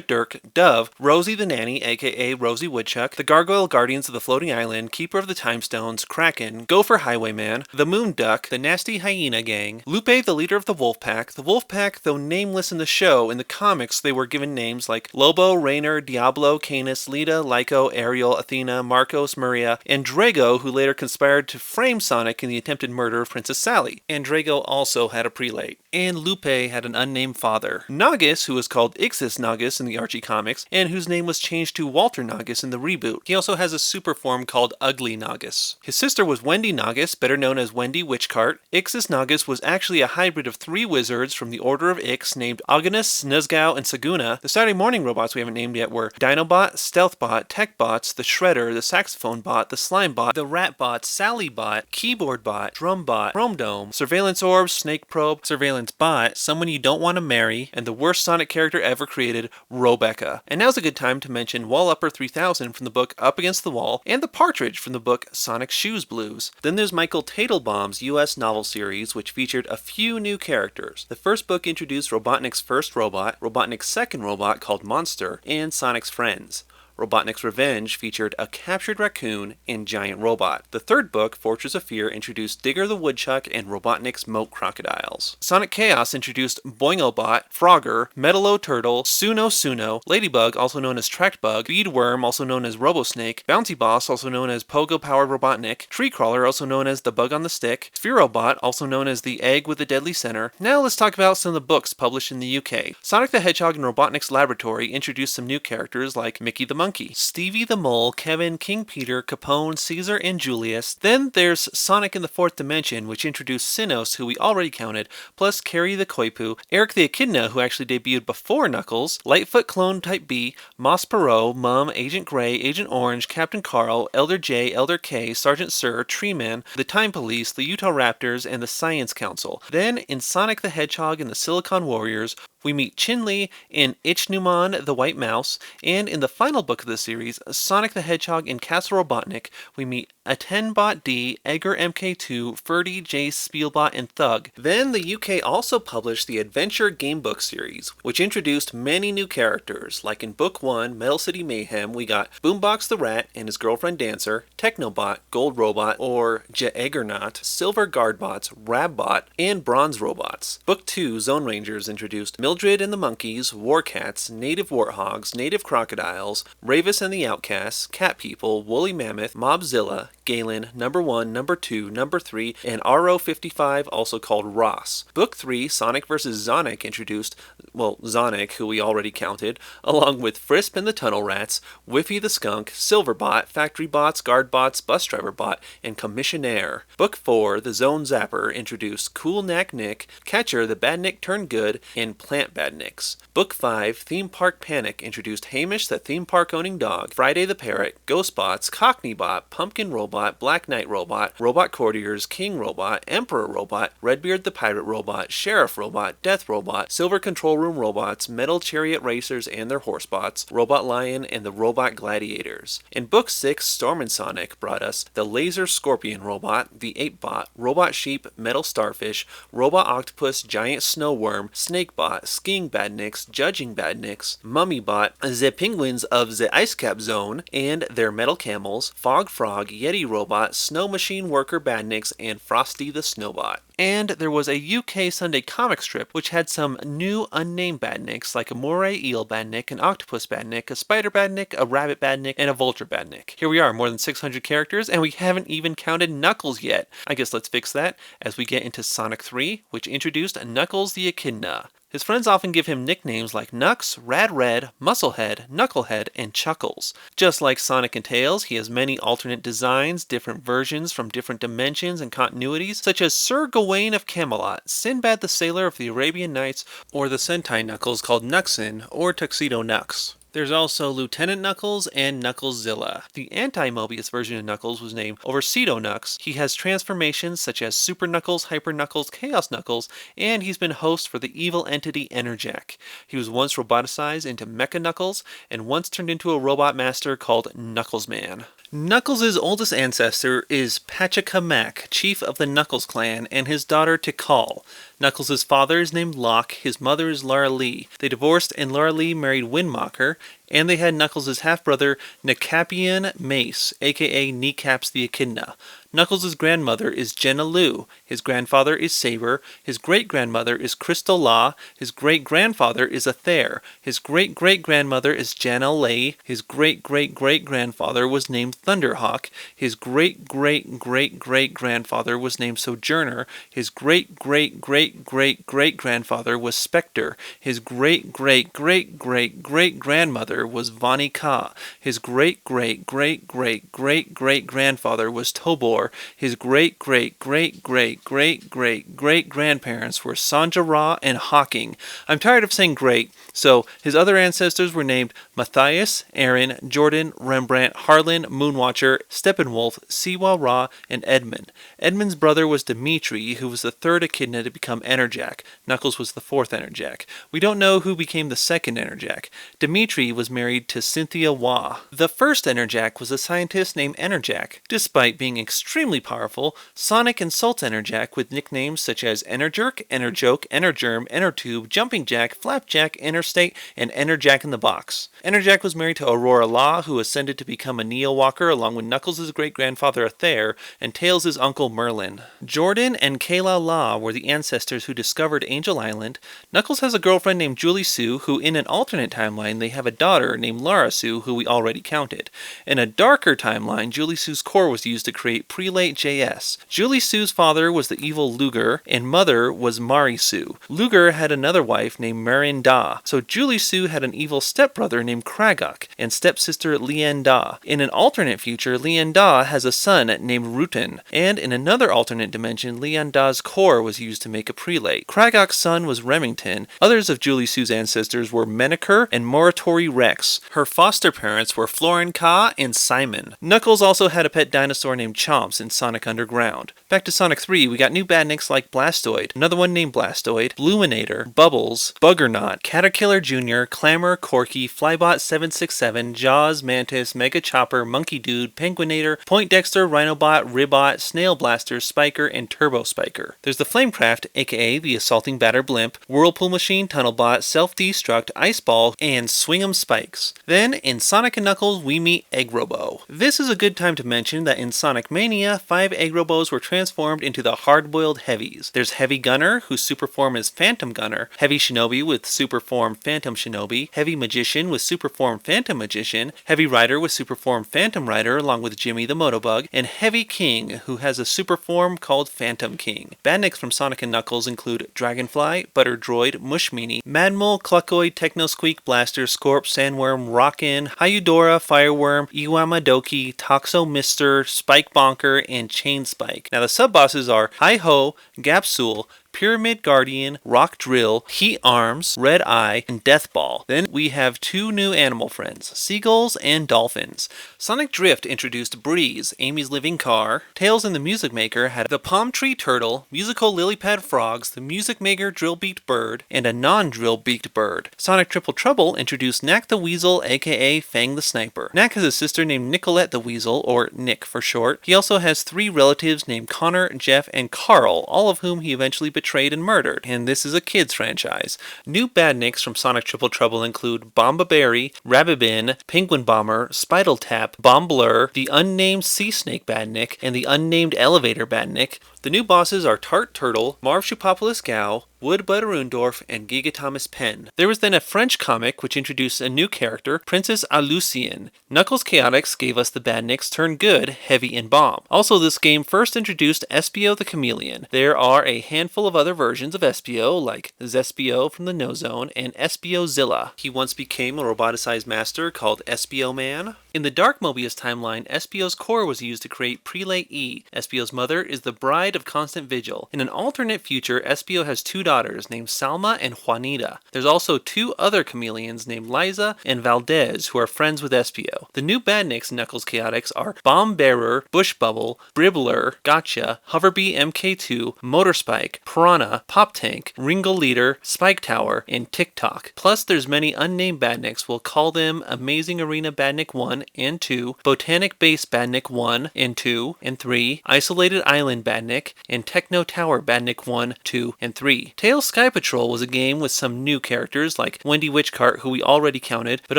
Dirk, Dove, Rosie the Nanny, aka Rosie Woodchuck, the Gargoyle Guardians of the Floating Island, Keeper of the Time Stones, Kraken, Gopher Highwayman, the Moon Duck, the Nasty Hyena Gang, Lupe the leader of the Wolf Pack. The Wolf Pack, though nameless in the show, in the comics they were given names like Lobo, Rainer, Diablo, Canis, Lita, Lyco, Ariel, Athena, Marcos, Maria, and Drago, who later conspired to frame Sonic in the attempted murder of Princess Sally. And Drago also had a prelate. And Lupe had an unnamed father. Nagus, who was called Ixis Nagus in the Archie comics, and whose name was changed to Walter Nagus in the reboot. He also has a super form called Ugly Nagus. His sister was Wendy Nagus, better known as Wendy Witchcart. Ixis Nagus was actually a hybrid of 3 wizards from the Order of Ix named Agonus, Snuzgau, and Saguna. The Saturday morning robots we haven't named yet were Dinobot, Stealthbot, Techbots, the Shredder, the Saxophone Bot, the Slime Bot, the Rat Bot, Sally Bot, Keyboard Bot, Drum Bot, Chrome Dome, Surveillance Orb, Snake Probe, Surveillance Bot, someone you don't want to marry, and the worst Sonic character ever created, Robecca. And now's a good time to mention Wallupper 3000 from the book Up Against the Wall, and the Partridge from the book Sonic Shoes Blues. Then there's Michael Teitelbaum's US novel series, which featured a few new characters. The first book introduced Robotnik's first robot, Robotnik's second robot called Monster, and Sonic's friends. Robotnik's Revenge featured a captured raccoon and giant robot. The third book, Fortress of Fear, introduced Digger the Woodchuck and Robotnik's moat crocodiles. Sonic Chaos introduced Boingobot, Frogger, Metalo Turtle, Suno, Ladybug, also known as Tractbug, Beadworm, also known as Robosnake, Bouncy Boss, also known as Pogo-powered Robotnik, Tree Crawler, also known as the Bug on the Stick, Spherobot, also known as the Egg with the Deadly Center. Now let's talk about some of the books published in the UK. Sonic the Hedgehog and Robotnik's Laboratory introduced some new characters like Mickey the Monkey, Stevie the Mole, Kevin, King Peter, Capone, Caesar, and Julius. Then there's Sonic in the Fourth Dimension, which introduced Sinos, who we already counted, plus Carrie the Koipu, Eric the Echidna, who actually debuted before Knuckles, Lightfoot Clone Type B, Moss Perot, Mum, Agent Gray, Agent Orange, Captain Carl, Elder J, Elder K, Sergeant Sir, Tree Man, the Time Police, the Utah Raptors, and the Science Council. Then, in Sonic the Hedgehog and the Silicon Warriors, we meet Chin-Li and Ichneumon the White Mouse, and in the final book of the series, Sonic the Hedgehog and Castle Robotnik, we meet Atenbot D, Edgar MK2, Ferdy, Jace, Spielbot, and Thug. Then the UK also published the Adventure Gamebook series, which introduced many new characters, like in Book 1, Metal City Mayhem, we got Boombox the Rat and his girlfriend Dancer, Technobot, Gold Robot, or Jaegernaut, Silver Guardbots, Rabbot, and Bronze Robots. Book 2, Zone Rangers, introduced Mildred and the Monkeys, Warcats, Native Warthogs, Native Crocodiles, Ravis and the Outcasts, Cat People, Woolly Mammoth, Mobzilla, Galen, Number 1, Number 2, Number 3, and RO55, also called Ross. Book 3, Sonic vs. Zonic, introduced, Zonic, who we already counted, along with Frisp and the Tunnel Rats, Whiffy the Skunk, Silverbot, Factory Bots, Guard Bots, Bus Driver Bot, and Commissionaire. Book 4, The Zone Zapper, introduced Cool Knack Nick, Catcher the Badnik Turned Good, and Plant Badniks. Book 5, Theme Park Panic, introduced Hamish the Theme Park Owning Dog, Friday the Parrot, Ghostbots, Cockney Bot, Pumpkin Robot, Black Knight Robot, Robot Courtiers, King Robot, Emperor Robot, Redbeard the Pirate Robot, Sheriff Robot, Death Robot, Silver Control Room Robots, Metal Chariot Racers and their Horsebots, Robot Lion, and the Robot Gladiators. In Book 6, Storm and Sonic brought us the Laser Scorpion Robot, the Ape Bot, Robot Sheep, Metal Starfish, Robot Octopus, Giant Snow Worm, Snake Bot, Skiing Badniks, Judging Badniks, Mummy Bot, the Penguins of the Ice Cap Zone, and their Metal Camels, Fog Frog, Yeti Robot, Snow Machine Worker Badniks, and Frosty the Snowbot. And there was a UK Sunday comic strip which had some new unnamed badniks like a moray eel badnik, an octopus badnik, a spider badnik, a rabbit badnik, and a vulture badnik. Here we are, more than 600 characters, and we haven't even counted Knuckles yet. I guess let's fix that as we get into Sonic 3, which introduced Knuckles the Echidna. His friends often give him nicknames like Nux, Rad Red, Musclehead, Knucklehead, and Chuckles. Just like Sonic and Tails, he has many alternate designs, different versions from different dimensions and continuities, such as Sir Gawain of Camelot, Sinbad the Sailor of the Arabian Nights, or the Sentai Knuckles called Knucksin or Tuxedo Knux. There's also Lieutenant Knuckles and Knucklezilla. The anti-Mobius version of Knuckles was named Oversedo Knux. He has transformations such as Super Knuckles, Hyper Knuckles, Chaos Knuckles, and he's been host for the evil entity Enerjack. He was once roboticized into Mecha Knuckles, and once turned into a robot master called Knucklesman. Knuckles' oldest ancestor is Pachacamac, chief of the Knuckles clan, and his daughter Tikal. Knuckles' father is named Locke, his mother is Lara Lee. They divorced and Lara Lee married Windmocker, and they had Knuckles' half-brother Nekapian Mace, aka Kneecaps the Echidna. Knuckles' grandmother is Jenna Lu, his grandfather is Saber, his great-grandmother is Crystal La, his great-grandfather is Athair, his great-great-grandmother is Janna Lei, his great-great-great-grandfather was named Thunderhawk, his great-great-great-great-grandfather was named Sojourner, his great-great-great-great-great-grandfather was Spectre, his great-great-great-great-great-grandmother was Vani Ka, his great-great-great-great-great-great-grandfather was Tobor, his great-great-great-great-great-great-great-grandparents were Sanja Ra and Hawking. I'm tired of saying great, so his other ancestors were named Matthias, Aaron, Jordan, Rembrandt, Harlan, Moonwatcher, Steppenwolf, Siwa Ra, and Edmund. Edmund's brother was Dimitri, who was the third Echidna to become Enerjack. Knuckles was the fourth Enerjack. We don't know who became the second Enerjack. Dimitri was married to Cynthia Wah. The first Enerjack was a scientist named Enerjack. Despite being extremely powerful, Sonic insults Enerjack with nicknames such as Enerjerk, Enerjoke, Energerm, Enertube, Jumping Jack, Flapjack, Interstate, and Enerjack in the Box. Enerjack was married to Aurora Law, who ascended to become a Neo-Walker along with Knuckles' great-grandfather Athair and Tails' uncle Merlin. Jordan and Kayla Law were the ancestors who discovered Angel Island. Knuckles has a girlfriend named Julie Sue, who in an alternate timeline they have a daughter named Lara Sue, who we already counted. In a darker timeline, Julie Sue's core was used to create Prelate JS. Julie Sue's father was the evil Luger, and mother was Mari Sue. Luger had another wife named Marin Da, so Julie Sue had an evil stepbrother named Kragok, and stepsister Lien Da. In an alternate future, Lien Da has a son named Rutan, and in another alternate dimension, Lien Da's core was used to make a prelate. Kragok's son was Remington. Others of Julie Sue's ancestors were Menaker and Moratori Rex. Her foster parents were Florin Ka and Simon. Knuckles also had a pet dinosaur named Chomps in Sonic Underground. Back to Sonic 3, we got new badniks like Blastoid, another one named Blastoid, Bluminator, Bubbles, Buggernaut, Caterkiller Jr., Clamor, Corky, Flybot 767, Jaws, Mantis, Mega Chopper, Monkey Dude, Penguinator, Poindexter, Rhinobot, Ribot, Snail Blaster, Spiker, and Turbo Spiker. There's the Flamecraft, aka the Assaulting Batter Blimp, Whirlpool Machine, Tunnelbot, Self-Destruct, Ice Ball, and Swing'em Spikes. Then, in Sonic & Knuckles, we meet Egg Robo. This is a good time to mention that in Sonic Mania, 5 Egg Robos were transformed into the hard-boiled heavies. There's Heavy Gunner, whose super form is Phantom Gunner, Heavy Shinobi with super form Phantom Shinobi, Heavy Magician with super form Phantom Magician, Heavy Rider with super form Phantom Rider along with Jimmy the Motobug, and Heavy King, who has a super form called Phantom King. Badniks from Sonic & Knuckles include Dragonfly, Butter Droid, Mush Meanie, Madmole, Cluckoid, Technosqueak, Blaster, Scorp, Sandworm, Rockin', Hayudora, Fireworm, Iwamadoki, Toxo Mister, Spike Bonker, and Chain Spike. Now the sub-bosses are Hi-Ho, Gapsul, Pyramid Guardian, Rock Drill, Heat Arms, Red Eye, and Death Ball. Then we have 2 new animal friends, seagulls and dolphins. Sonic Drift introduced Breeze, Amy's living car. Tails and the Music Maker had the Palm Tree Turtle, musical lily-pad frogs, the Music Maker drill-beaked bird, and a non-drill-beaked bird. Sonic Triple Trouble introduced Knack the Weasel, aka Fang the Sniper. Knack has a sister named Nicolette the Weasel, or Nick for short. He also has 3 relatives named Connor, Jeff, and Carl, all of whom he eventually betrayed and murdered, and this is a kids franchise. New badniks from Sonic Triple Trouble include Bomba Berry, Rabibin, Penguin Bomber, Spidle Tap, Bomblur, the unnamed Sea Snake badnik, and the unnamed Elevator badnik. The new bosses are Tart Turtle, Marv Shupopoulos Gao, Wood Butterundorf, and Giga Thomas Penn. There was then a French comic which introduced a new character, Princess Alucien. Knuckles Chaotix gave us the Badniks Turn Good, Heavy, and Bomb. Also, this game first introduced Espio the Chameleon. There are a handful of other versions of Espio, like Zespio from the No Zone and Espio-Zilla. He once became a roboticized master called Espio Man. In the Dark Mobius timeline, Espio's core was used to create Prelate E. Espio's mother is the Bride of Constant Vigil. In an alternate future, Espio has two daughters named Salma and Juanita. There's also two other chameleons named Liza and Valdez who are friends with Espio. The new Badniks Knuckles Chaotix are Bomb Bearer, Bush Bubble, Bribbler, Gotcha, Hoverbee MK2, Motorspike, Piranha, Pop Tank, Ringle Leader, Spike Tower, and TikTok. Plus there's many unnamed Badniks. We'll call them Amazing Arena Badnik 1 and 2, Botanic Base Badnik 1 and 2 and 3, Isolated Island Badnik, and Techno Tower Badnik 1, 2, and 3. Tails SkyPatrol was a game with some new characters like Wendy Witchcart, who we already counted, but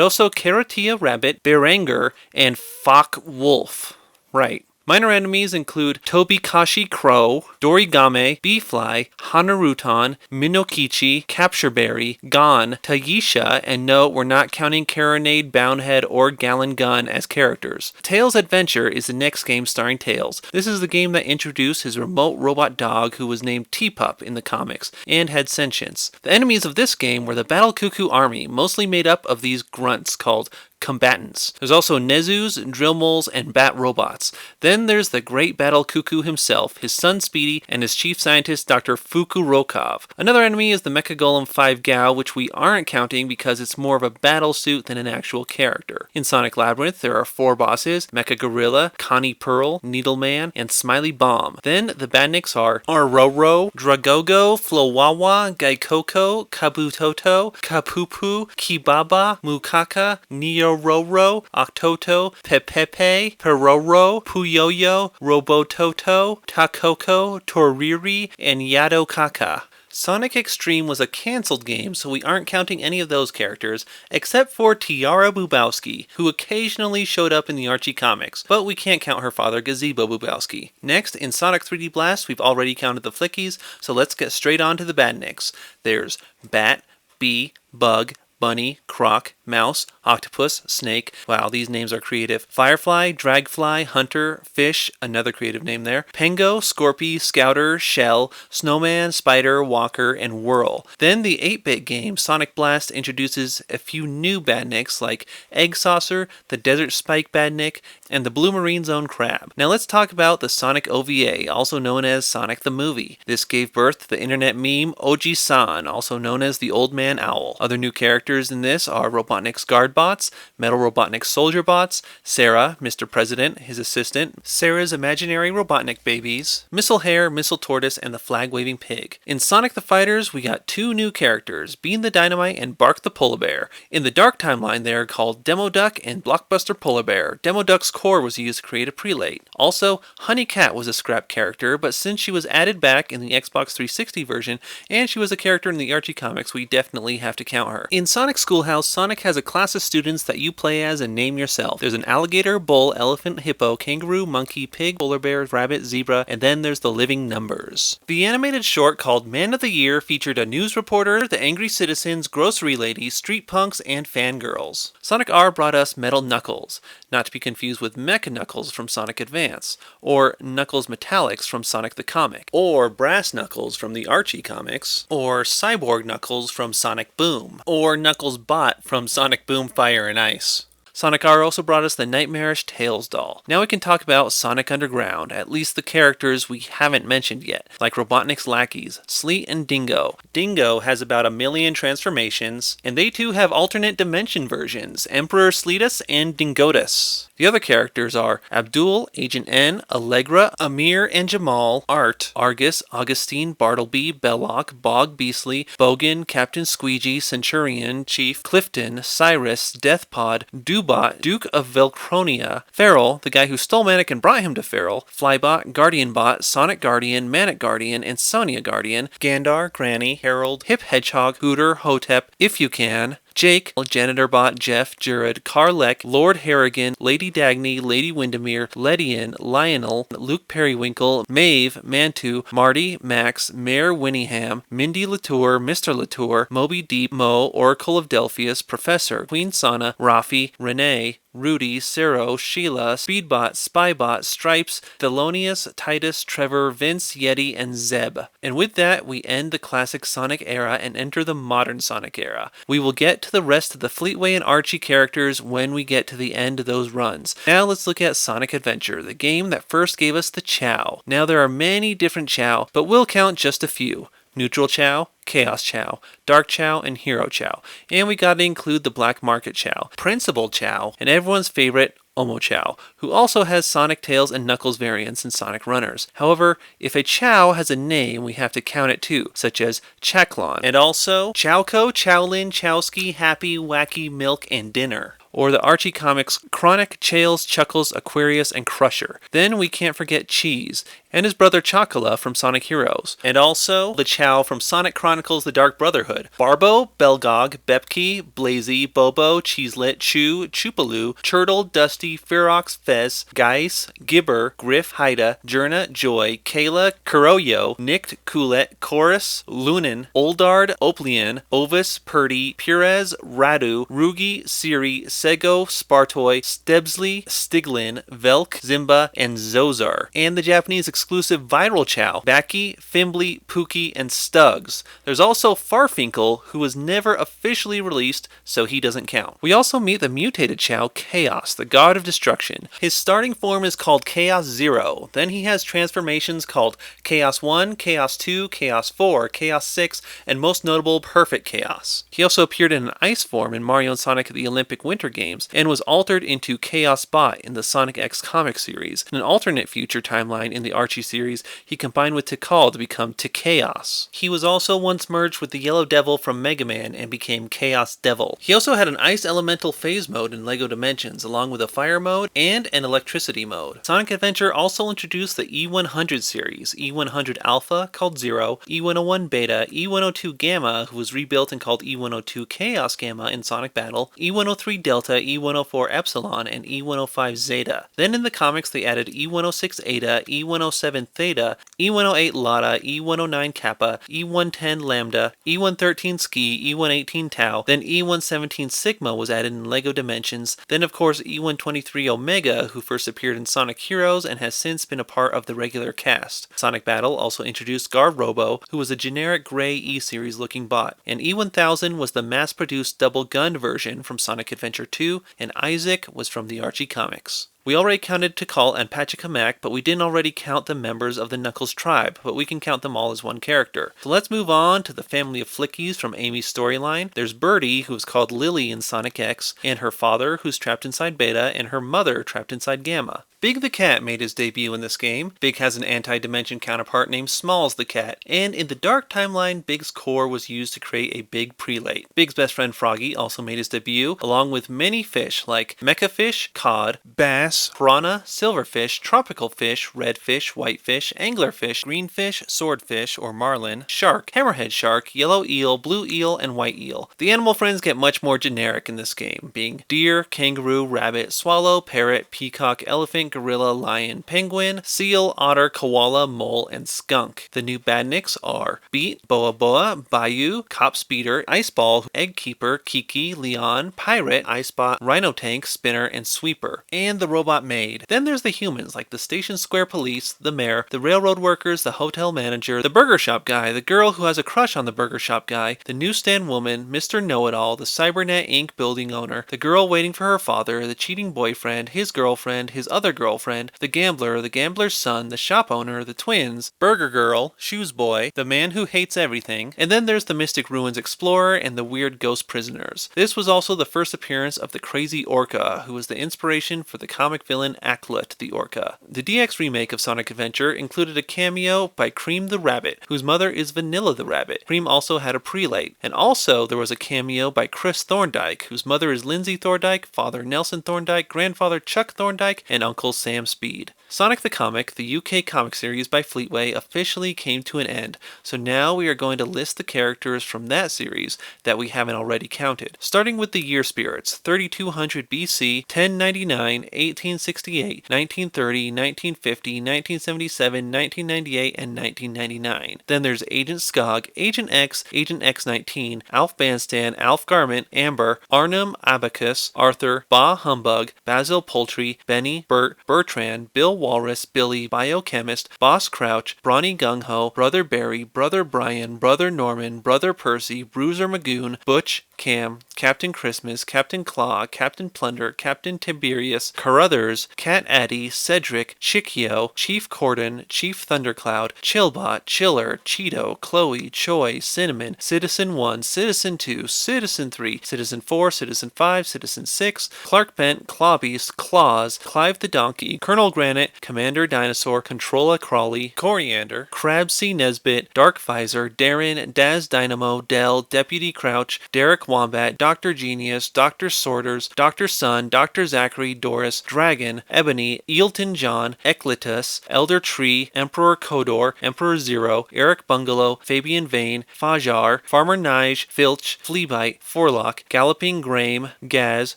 also Karatia Rabbit, Beranger, and Fok Wolf. Right. Minor enemies include Tobikashi Crow, Dorigame, Bee-Fly, Hanaruton, Minokichi, Captureberry, Gon, Taisha, and no, we're not counting Carronade, Boundhead, or Gallon Gun as characters. Tails Adventure is the next game starring Tails. This is the game that introduced his remote robot dog who was named Teapup in the comics and had sentience. The enemies of this game were the Battle Cuckoo Army, mostly made up of these grunts called combatants. There's also Nezus, Drill Moles, and Bat Robots. Then there's the Great Battle Cuckoo himself, his son Speedy, and his chief scientist Dr. Fukurokov. Another enemy is the Mecha Golem 5 Gao, which we aren't counting because it's more of a battle suit than an actual character. In Sonic Labyrinth, there are 4 bosses, Mecha Gorilla, Connie Pearl, Needleman, and Smiley Bomb. Then the Badniks are Roro, Dragogo, Flowawa, Gaikoko, Kabutoto, Kapupu, Kibaba, Mukaka, Neo Roro, Octoto, Pepepe, Peroro, Puyoyo, Robototo, Takoko, Toriri, and Yadokaka. Sonic X-Treme was a cancelled game, so we aren't counting any of those characters, except for Tiara Bubowski, who occasionally showed up in the Archie comics, but we can't count her father, Gazebo Bubowski. Next, in Sonic 3D Blast, we've already counted the Flickies, so let's get straight on to the Badniks. There's Bat, Bee, Bug, Bunny, Croc, Mouse, Octopus, Snake. Wow, these names are creative. Firefly, Dragfly, Hunter, Fish, another creative name there. Pengo, Scorpy, Scouter, Shell, Snowman, Spider, Walker, and Whirl. Then the 8-bit game, Sonic Blast, introduces a few new Badniks like Egg Saucer, the Desert Spike Badnik, and the Blue Marine Zone Crab. Now let's talk about the Sonic OVA, also known as Sonic the Movie. This gave birth to the internet meme Oji-san, also known as the Old Man Owl. Other new characters in this are Robotnik's Guard Bots, Metal Robotnik's Soldier Bots, Sarah, Mr. President, his assistant, Sarah's imaginary Robotnik babies, Missile Hare, Missile Tortoise, and the Flag-Waving Pig. In Sonic the Fighters, we got 2 new characters, Bean the Dynamite and Bark the Polar Bear. In the Dark Timeline, they are called Demo Duck and Blockbuster Polar Bear. Demo Duck's core was used to create a prelate. Also, Honey Cat was a scrap character, but since she was added back in the Xbox 360 version, and she was a character in the Archie comics, we definitely have to count her. In Sonic Schoolhouse, Sonic has a class of students that you play as and name yourself. There's an alligator, bull, elephant, hippo, kangaroo, monkey, pig, polar bear, rabbit, zebra, and then there's the living numbers. The animated short called Man of the Year featured a news reporter, the angry citizens, grocery lady, street punks, and fangirls. Sonic R brought us Metal Knuckles, not to be confused with Mecha Knuckles from Sonic Advance, or Knuckles Metallics from Sonic the Comic, or Brass Knuckles from the Archie comics, or Cyborg Knuckles from Sonic Boom, or Knuckles Bot from Sonic Boom Fire and Ice. Sonic R also brought us the nightmarish Tails doll. Now we can talk about Sonic Underground, at least the characters we haven't mentioned yet, like Robotnik's lackeys, Sleet and Dingo. Dingo has about 1 million transformations, and they too have alternate dimension versions, Emperor Sleetus and Dingotus. The other characters are Abdul, Agent N, Allegra, Amir and Jamal, Art, Argus, Augustine, Bartleby, Belloc, Bog Beastly, Bogan, Captain Squeegee, Centurion, Chief, Clifton, Cyrus, Deathpod, Dubot, Duke of Velcronia, Feral, the guy who stole Manic and brought him to Feral, Flybot, Guardianbot, Sonic Guardian, Manic Guardian, and Sonia Guardian, Gandar, Granny, Harold, Hip Hedgehog, Hooter, Hotep, If You Can, Jake, Janitor Bot, Jeff, Jared, Carlec, Lord Harrigan, Lady Dagny, Lady Windermere, Ledian, Lionel, Luke Periwinkle, Maeve, Mantu, Marty, Max, Mayor Winningham, Mindy Latour, Mr. Latour, Moby Deep, Mo, Oracle of Delphius, Professor, Queen Sana, Rafi, Renee, Rudy, Cero, Sheila, Speedbot, Spybot, Stripes, Thelonious, Titus, Trevor, Vince, Yeti, and Zeb. And with that, we end the classic Sonic era and enter the modern Sonic era. We will get to the rest of the Fleetway and Archie characters when we get to the end of those runs. Now let's look at Sonic Adventure, the game that first gave us the Chao. Now there are many different Chao, but we'll count just a few. Neutral Chao, Chaos Chao, Dark Chao, and Hero Chao. And we gotta include the Black Market Chao, Principal Chao, and everyone's favorite, Omo Chao, who also has Sonic Tails and Knuckles variants in Sonic Runners. However, if a Chao has a name, we have to count it too, such as Chaklon, and also Chowco, Chowlin, Chowski, Happy, Wacky, Milk, and Dinner. Or the Archie comics Chronic, Chails, Chuckles, Aquarius, and Crusher. Then we can't forget Cheese, and his brother Chocola from Sonic Heroes. And also the Chao from Sonic Chronicles The Dark Brotherhood. Barbo, Belgog, Bepke, Blazy, Bobo, Cheeselet, Chew, Choopaloo, Turtle, Dusty, Ferox, Fez, Geis, Gibber, Griff, Haida, Jerna, Joy, Kayla, Kuroyo, Nicked, Coolet, Chorus, Lunan, Oldard, Oplian, Ovis, Purdy, Purez, Radu, Rugi, Siri, Sego, Spartoy, Stebsley, Stiglin, Velk, Zimba, and Zozar. And the Japanese exclusive Viral Chao, Baki, Fimbly, Pookie, and Stugs. There's also Farfinkel, who was never officially released, so he doesn't count. We also meet the mutated Chao, Chaos, the god of destruction. His starting form is called Chaos 0. Then he has transformations called Chaos 1, Chaos 2, Chaos 4, Chaos 6, and most notable, Perfect Chaos. He also appeared in an ice form in Mario and Sonic at the Olympic Winter Games, and was altered into Chaos Bot in the Sonic X comic series. In an alternate future timeline in the Archie series, he combined with Tikal to become Tchaos. He was also once merged with the Yellow Devil from Mega Man and became Chaos Devil. He also had an Ice Elemental phase mode in LEGO Dimensions, along with a Fire mode and an Electricity mode. Sonic Adventure also introduced the E100 series, E100 Alpha, called Zero, E101 Beta, E102 Gamma, who was rebuilt and called E102 Chaos Gamma in Sonic Battle, E103 Delta, E104 Epsilon, and E105 Zeta. Then in the comics they added E106 Eta, E107 Theta, E108 Lada, E109 Kappa, E110 Lambda, E113 Ski, E118 Tau, then E117 Sigma was added in LEGO Dimensions, then of course E123 Omega, who first appeared in Sonic Heroes and has since been a part of the regular cast. Sonic Battle also introduced Gar Robo, who was a generic gray E-series looking bot, and E1000 was the mass-produced double-gunned version from Sonic Adventure 2, and Isaac was from the Archie comics. We already counted Tikal and Pachacamac, but we didn't already count the members of the Knuckles tribe, but we can count them all as one character. So let's move on to the family of Flickies from Amy's storyline. There's Birdie, who's called Lily in Sonic X, and her father, who's trapped inside Beta, and her mother, trapped inside Gamma. Big the Cat made his debut in this game. Big has an anti-dimension counterpart named Smalls the Cat, and in the Dark Timeline, Big's core was used to create a Big Prelate. Big's best friend Froggy also made his debut, along with many fish like Mecha Fish, Cod, Bass, Piranha, Silverfish, Tropical Fish, Redfish, Whitefish, Anglerfish, Greenfish, Swordfish or Marlin, Shark, Hammerhead Shark, Yellow Eel, Blue Eel, and White Eel. The animal friends get much more generic in this game, being deer, kangaroo, rabbit, swallow, parrot, peacock, elephant, gorilla, lion, penguin, seal, otter, koala, mole, and skunk. The new badniks are Beat, Boa Boa, Bayou, Cop Speeder, Iceball, Egg Keeper, Kiki, Leon, Pirate, Icebot, Rhino Tank, Spinner, and Sweeper, and the robot maid. Then there's the humans like the Station Square Police, the mayor, the railroad workers, the hotel manager, the burger shop guy, the girl who has a crush on the burger shop guy, the newsstand woman, Mr. Know-It-All, the Cybernet Inc. building owner, the girl waiting for her father, the cheating boyfriend, his girlfriend, his other girlfriend, the gambler's son, the shop owner, the twins, Burger Girl, Shoes Boy, the man who hates everything, and then there's the Mystic Ruins Explorer and the weird ghost prisoners. This was also the first appearance of the crazy Orca, who was the inspiration for the comic villain Aklut the Orca. The DX remake of Sonic Adventure included a cameo by Cream the Rabbit, whose mother is Vanilla the Rabbit. Cream also had a prelate, and also there was a cameo by Chris Thorndike, whose mother is Lindsay Thorndike, father Nelson Thorndike, grandfather Chuck Thorndike, and uncle Sam Speed. Sonic the Comic, the UK comic series by Fleetway, officially came to an end, so now we are going to list the characters from that series that we haven't already counted. Starting with the year spirits, 3200 BC, 1099, 1868, 1930, 1950, 1977, 1998, and 1999. Then there's Agent Skog, Agent X, Agent X-19, Alf Bandstand, Alf Garment, Amber, Arnhem Abacus, Arthur, Bah Humbug, Basil Poultry, Benny, Bert, Bertrand, Bill Walrus, Billy, Biochemist, Boss Crouch, Brawny Gung-Ho, Brother Barry, Brother Brian, Brother Norman, Brother Percy, Bruiser Magoon, Butch, Cam, Captain Christmas, Captain Claw, Captain Plunder, Captain Tiberius, Carruthers, Cat Addy, Cedric, Chikio, Chief Corden, Chief Thundercloud, Chillbot, Chiller, Cheeto, Chloe, Choi, Cinnamon, Citizen 1, Citizen 2, Citizen 3, Citizen 4, Citizen 5, Citizen 6, Clark Bent, Clawbeast, Claus, Clive the Donkey, Colonel Granite, Commander Dinosaur, Controlla Crawley, Coriander, Crabsy Nesbit, Dark Visor, Darren, Daz Dynamo, Dell, Deputy Crouch, Derek Wombat, Dr. Genius, Dr. Sorters, Dr. Sun, Dr. Zachary, Doris, Dragon, Ebony, Eelton John, Eclitus, Elder Tree, Emperor Kodor, Emperor Zero, Eric Bungalow, Fabian Vane, Fajar, Farmer Nige, Filch, Fleabite, Forlock, Galloping Graham, Gaz,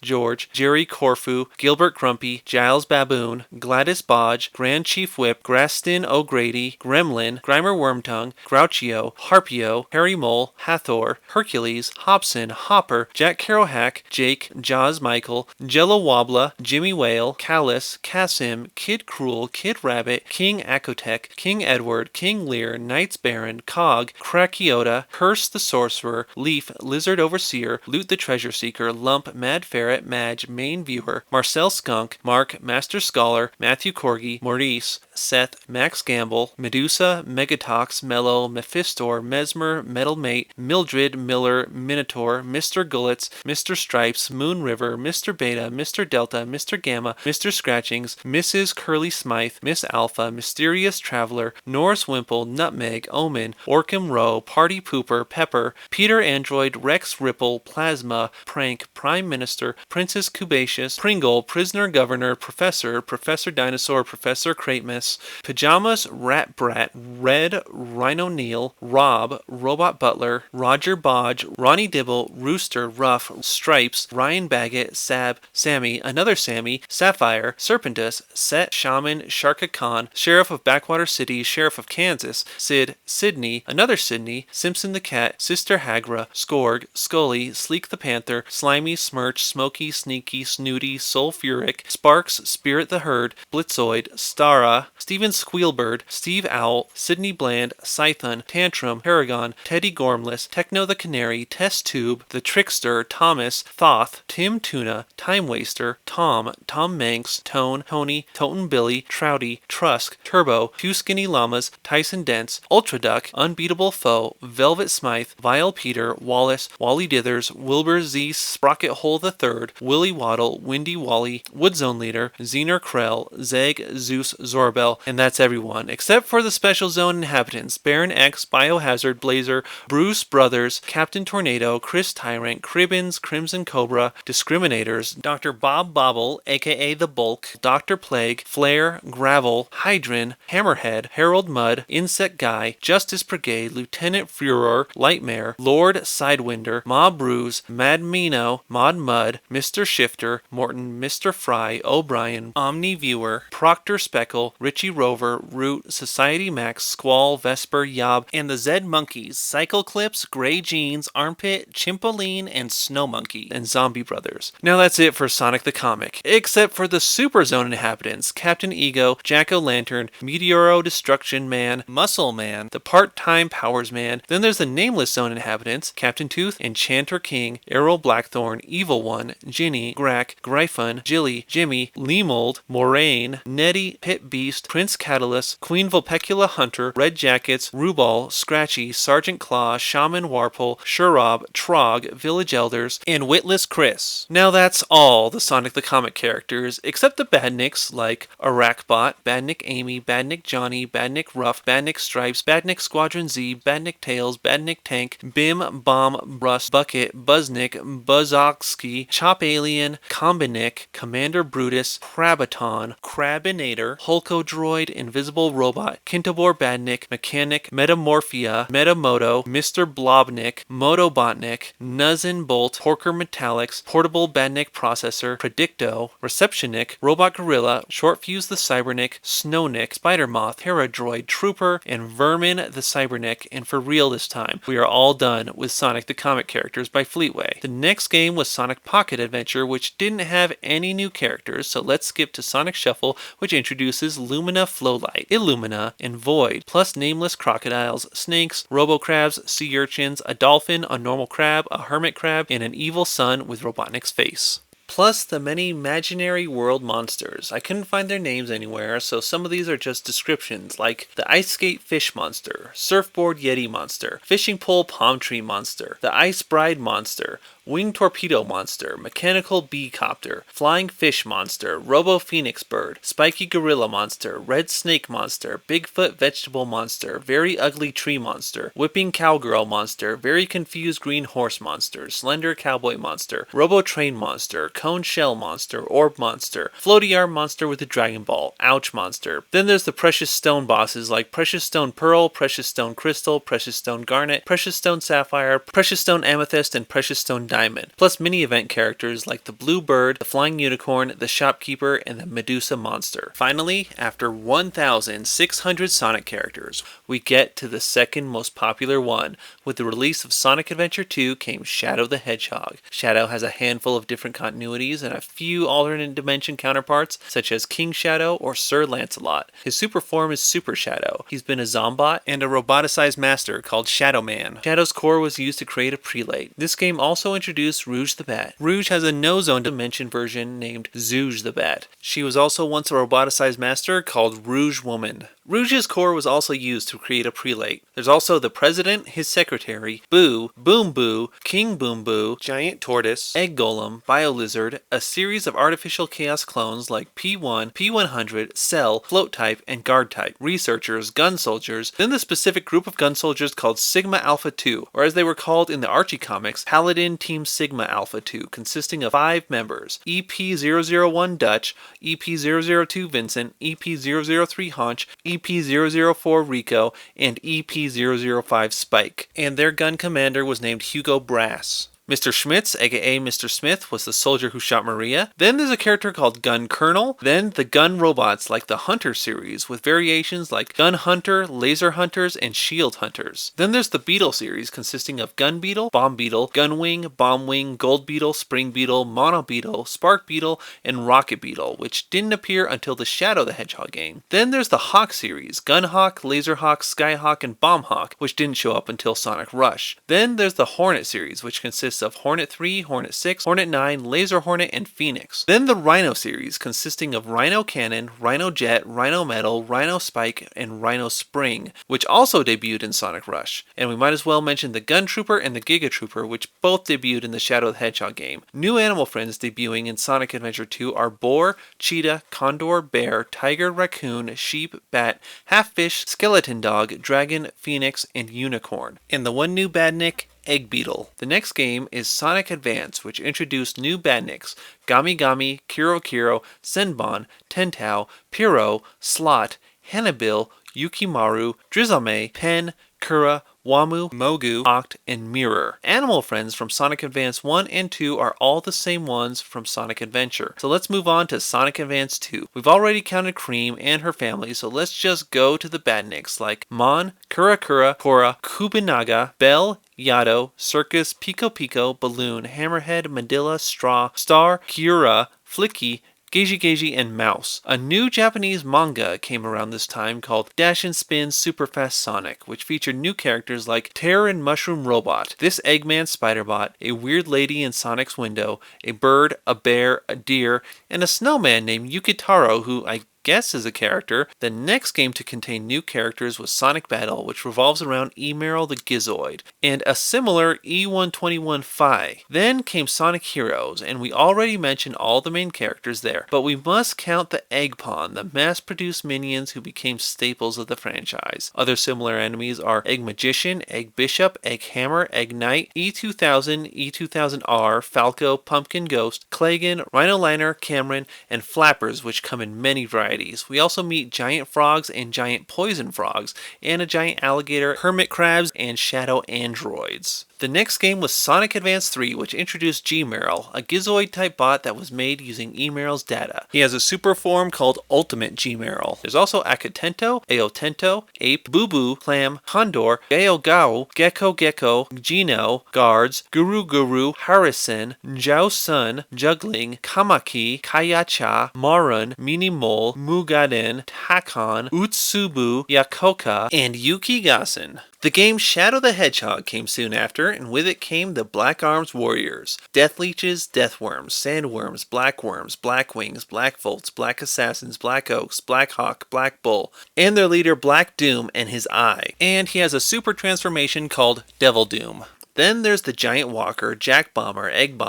George, Jerry Corfu, Gilbert Grumpy, Giles Baboon, Gladys Bodge, Grand Chief Whip, Graston O'Grady, Gremlin, Grimer Wormtongue, Grouchio, Harpio, Harry Mole, Hathor, Hercules, Hobson, Hopper, Jack Kerouac, Jake, Jaws Michael, Jello Wobbla, Jimmy Whale, Callus, Cassim, Kid Cruel, Kid Rabbit, King Acotech, King Edward, King Lear, Knights Baron, Cog, Krakiota, Curse the Sorcerer, Leaf, Lizard Overseer, Loot the Treasure Seeker, Lump, Mad Ferret, Madge, Main Viewer, Marcel Skunk, Mark, Master Scholar, Matthew Corgi, Maurice, Seth, Max Gamble, Medusa, Megatox, Mellow, Mephistor, Mesmer, Metal Mate, Mildred, Miller, Minotaur, Mr. Gullets, Mr. Stripes, Moon River, Mr. Beta, Mr. Delta, Mr. Gamma, Mr. Scratchings, Mrs. Curly Smythe, Miss Alpha, Mysterious Traveler, Norris Wimple, Nutmeg, Omen, Orkham Row, Party Pooper, Pepper, Peter Android, Rex Ripple, Plasma, Prank, Prime Minister, Princess Cubacious, Pringle, Prisoner Governor, Professor, Professor Dinosaur, Professor Kraitmus, Pajamas, Rat Brat, Red, Rhino Neil, Rob, Robot Butler, Roger Bodge, Ronnie Dibble, Rooster, Ruff, Stripes, Ryan Baggett, Sab, Sammy, Another Sammy, Sapphire, Serpentus, Set, Shaman, Sharka Khan, Sheriff of Backwater City, Sheriff of Kansas, Sid, Sydney, Another Sydney, Simpson the Cat, Sister Hagra, Skorg, Scully, Sleek the Panther, Slimy, Smirch, Smoky, Sneaky, Snooty, Sulfuric, Sparks, Spirit the Herd, Blitzoid, Stara, Steven Squealbird, Steve Owl, Sydney Bland, Scython, Tantrum, Paragon, Teddy Gormless, Techno the Canary, Test Tube, The Trickster, Thomas, Thoth, Tim Tuna, Time Waster, Tom, Tom Manx, Tone, Tony, Toten Billy, Trouty, Trusk, Turbo, Two Skinny Llamas, Tyson Dents, Ultra Duck, Unbeatable Foe, Velvet Smythe, Vile Peter, Wallace, Wally Dithers, Wilbur Z. Sprocket Hole III, Willy Waddle, Windy Wally, Woodzone Leader, Zener Krell, Zeg, Zeus, Zorbel, and that's everyone, except for the Special Zone inhabitants, Baron X, Biohazard, Blazer, Bruce Brothers, Captain Tornado, Chris Tyrant, Cribbins, Crimson Cobra, Discriminators, Dr. Bob Bobble, aka The Bulk, Dr. Plague, Flare, Gravel, Hydran, Hammerhead, Harold Mudd, Insect Guy, Justice Brigade, Lieutenant Furor, Lightmare, Lord Sidewinder, Mob Bruise, Mad Mino, Mod Mud, Mr. Shifter, Morton, Mr. Fry, O'Brien, Omni Viewer, Proctor Speckle, Richie Rover, Root, Society Max, Squall, Vesper, Yob, and the Zed Monkeys, Cycle Clips, Gray Jeans, Armpit, Chimpoline, and Snow Monkey, and Zombie Brothers. Now that's it for Sonic the Comic, except for the Super Zone inhabitants, Captain Ego, Jack-O-Lantern, Meteoro Destruction Man, Muscle Man, the Part-Time Powers Man. Then there's the Nameless Zone inhabitants, Captain Tooth, Enchanter King, Errol Blackthorn, Evil One, Ginny, Grack, Gryphon, Jilly, Jimmy, Leamold, Moraine, Nettie, Pit Beast, Bluest, Prince Catalyst, Queen Vulpecula Hunter, Red Jackets, Rubal, Scratchy, Sergeant Claw, Shaman Warple, Shurob, Trog, Village Elders, and Witless Chris. Now that's all the Sonic the Comic characters, except the Badniks like Arakbot, Badnik Amy, Badnik Johnny, Badnik Ruff, Badnik Stripes, Badnik Squadron Z, Badnik Tails, Badnik Tank, Bim, Bomb, Rust, Bucket, Buzznik, Buzzoksky, Chop Alien, Combinik, Commander Brutus, Crabaton, Crabinator, Hulkodroid, Invisible Robot, Kintobor Badnik, Mechanic, Metamorphia, Metamoto, Mr. Blobnik, Motobotnik, Nuzzin Bolt, Porker Metallics, Portable Badnik Processor, Predicto, Receptionik, Robot Gorilla, Short Fuse the Cybernik, Snownik, Spider Moth, Terradroid, Trooper, and Vermin the Cybernik, and for real this time, we are all done with Sonic the Comic characters by Fleetway. The next game was Sonic Pocket Adventure, which didn't have any new characters, so let's skip to Sonic Shuffle, which introduces Lumina Flowlight, Illumina, and Void, plus nameless crocodiles, snakes, robo-crabs, sea urchins, a dolphin, a normal crab, a hermit crab, and an evil sun with Robotnik's face. Plus the many imaginary world monsters. I couldn't find their names anywhere, so some of these are just descriptions, like the Ice Skate Fish Monster, Surfboard Yeti Monster, Fishing Pole Palm Tree Monster, the Ice Bride Monster, Winged Torpedo Monster, Mechanical Bee Copter, Flying Fish Monster, Robo Phoenix Bird, Spiky Gorilla Monster, Red Snake Monster, Bigfoot Vegetable Monster, Very Ugly Tree Monster, Whipping Cowgirl Monster, Very Confused Green Horse Monster, Slender Cowboy Monster, Robo Train Monster, Cone Shell Monster, Orb Monster, Floaty Arm Monster with a Dragon Ball, Ouch Monster. Then there's the Precious Stone bosses like Precious Stone Pearl, Precious Stone Crystal, Precious Stone Garnet, Precious Stone Sapphire, Precious Stone Amethyst, and Precious Stone Diamond, plus mini-event characters like the Blue Bird, the Flying Unicorn, the Shopkeeper, and the Medusa Monster. Finally, after 1,600 Sonic characters, we get to the second most popular one. With the release of Sonic Adventure 2 came Shadow the Hedgehog. Shadow has a handful of different continuities and a few alternate dimension counterparts, such as King Shadow or Sir Lancelot. His super form is Super Shadow. He's been a Zombot and a roboticized master called Shadow Man. Shadow's core was used to create a prelate. This game also introduced Rouge the Bat. Rouge has a no-zone dimension version named Zouge the Bat. She was also once a roboticized master called Rouge Woman. Rouge's core was also used to create a prelate. There's also the President, his secretary, Boo, Boom Boo, King Boom Boo, Giant Tortoise, Egg Golem, Biolizard, a series of artificial chaos clones like P1, P100, Cell, Float Type, and Guard Type, researchers, gun soldiers, then the specific group of gun soldiers called Sigma Alpha 2, or as they were called in the Archie comics, Paladin Team Sigma Alpha 2, consisting of 5 members, EP001 Dutch, EP002 Vincent, EP003 Haunch, EP004 Rico, and EP005 Spike. And their gun commander was named Hugo Brass. Mr. Schmitz, aka Mr. Smith, was the soldier who shot Maria. Then there's a character called Gun Colonel. Then the gun robots like the Hunter series, with variations like Gun Hunter, Laser Hunters, and Shield Hunters. Then there's the Beetle series, consisting of Gun Beetle, Bomb Beetle, Gun Wing, Bomb Wing, Gold Beetle, Spring Beetle, Mono Beetle, Spark Beetle, and Rocket Beetle, which didn't appear until the Shadow the Hedgehog game. Then there's the Hawk series, Gun Hawk, Laser Hawk, Skyhawk, and Bomb Hawk, which didn't show up until Sonic Rush. Then there's the Hornet series, which consists of Hornet 3, Hornet 6, Hornet 9, Laser Hornet, and Phoenix. Then the Rhino series, consisting of Rhino Cannon, Rhino Jet, Rhino Metal, Rhino Spike, and Rhino Spring, which also debuted in Sonic Rush. And we might as well mention the Gun Trooper and the Giga Trooper, which both debuted in the Shadow the Hedgehog game. New animal friends debuting in Sonic Adventure 2 are Boar, Cheetah, Condor, Bear, Tiger, Raccoon, Sheep, Bat, Half-Fish, Skeleton Dog, Dragon, Phoenix, and Unicorn. And the one new Badnik, Egg Beetle. The next game is Sonic Advance, which introduced new Badniks, Gami Gami, Kiro Kiro, Senbon, Tentau, Pyro, Slot, Hanabil, Yukimaru, Drizzame, Pen, Kura, Wamu, Mogu, Oct, and Mirror. Animal friends from Sonic Advance 1 and 2 are all the same ones from Sonic Adventure. So let's move on to Sonic Advance 2. We've already counted Cream and her family, so let's just go to the Badniks like Mon, Kura Kura, Kora, Kubinaga, Bell, Yado, Circus, Pico Pico, Balloon, Hammerhead, Mandilla, Straw, Star, Kiura, Flicky, Geiji Geiji, and Mouse. A new Japanese manga came around this time called Dash and Spin Super Fast Sonic, which featured new characters like Terror and Mushroom Robot, this Eggman Spiderbot, a weird lady in Sonic's window, a bird, a bear, a deer, and a snowman named Yukitaro, who I guest as a character. The next game to contain new characters was Sonic Battle, which revolves around Emerald the Gizoid, and a similar E121 Phi. Then came Sonic Heroes, and we already mentioned all the main characters there, but we must count the Egg Pawn, the mass-produced minions who became staples of the franchise. Other similar enemies are Egg Magician, Egg Bishop, Egg Hammer, Egg Knight, E2000, E2000R, Falco, Pumpkin Ghost, Clagan, Rhino Liner, Cameron, and Flappers, which come in many varieties. We also meet giant frogs and giant poison frogs, and a giant alligator, hermit crabs, and shadow androids. The next game was Sonic Advance 3, which introduced G-Meryl, a Gizoid-type bot that was made using E-Meryl's data. He has a super form called Ultimate G-Meryl. There's also Akatento, Aotento, Ape, Boo Boo, Clam, Condor, Gaogao, Gecko Gecko, Geno, Guards, Guru Guru, Harrison, Zhao Sun, Juggling, Kamaki, Kayacha, Marun, Mini Mole, Mugaden, Takon, Utsubu, Yakoka, and Yukigasen. The game Shadow the Hedgehog came soon after, and with it came the Black Arms Warriors. Death Leeches, Deathworms, Sandworms, Blackworms, Blackwings, Black Volts, Black Assassins, Black Oaks, Black Hawk, Black Bull, and their leader Black Doom and his eye. And he has a super transformation called Devil Doom. Then there's the Giant Walker, Jack Bomber, Egg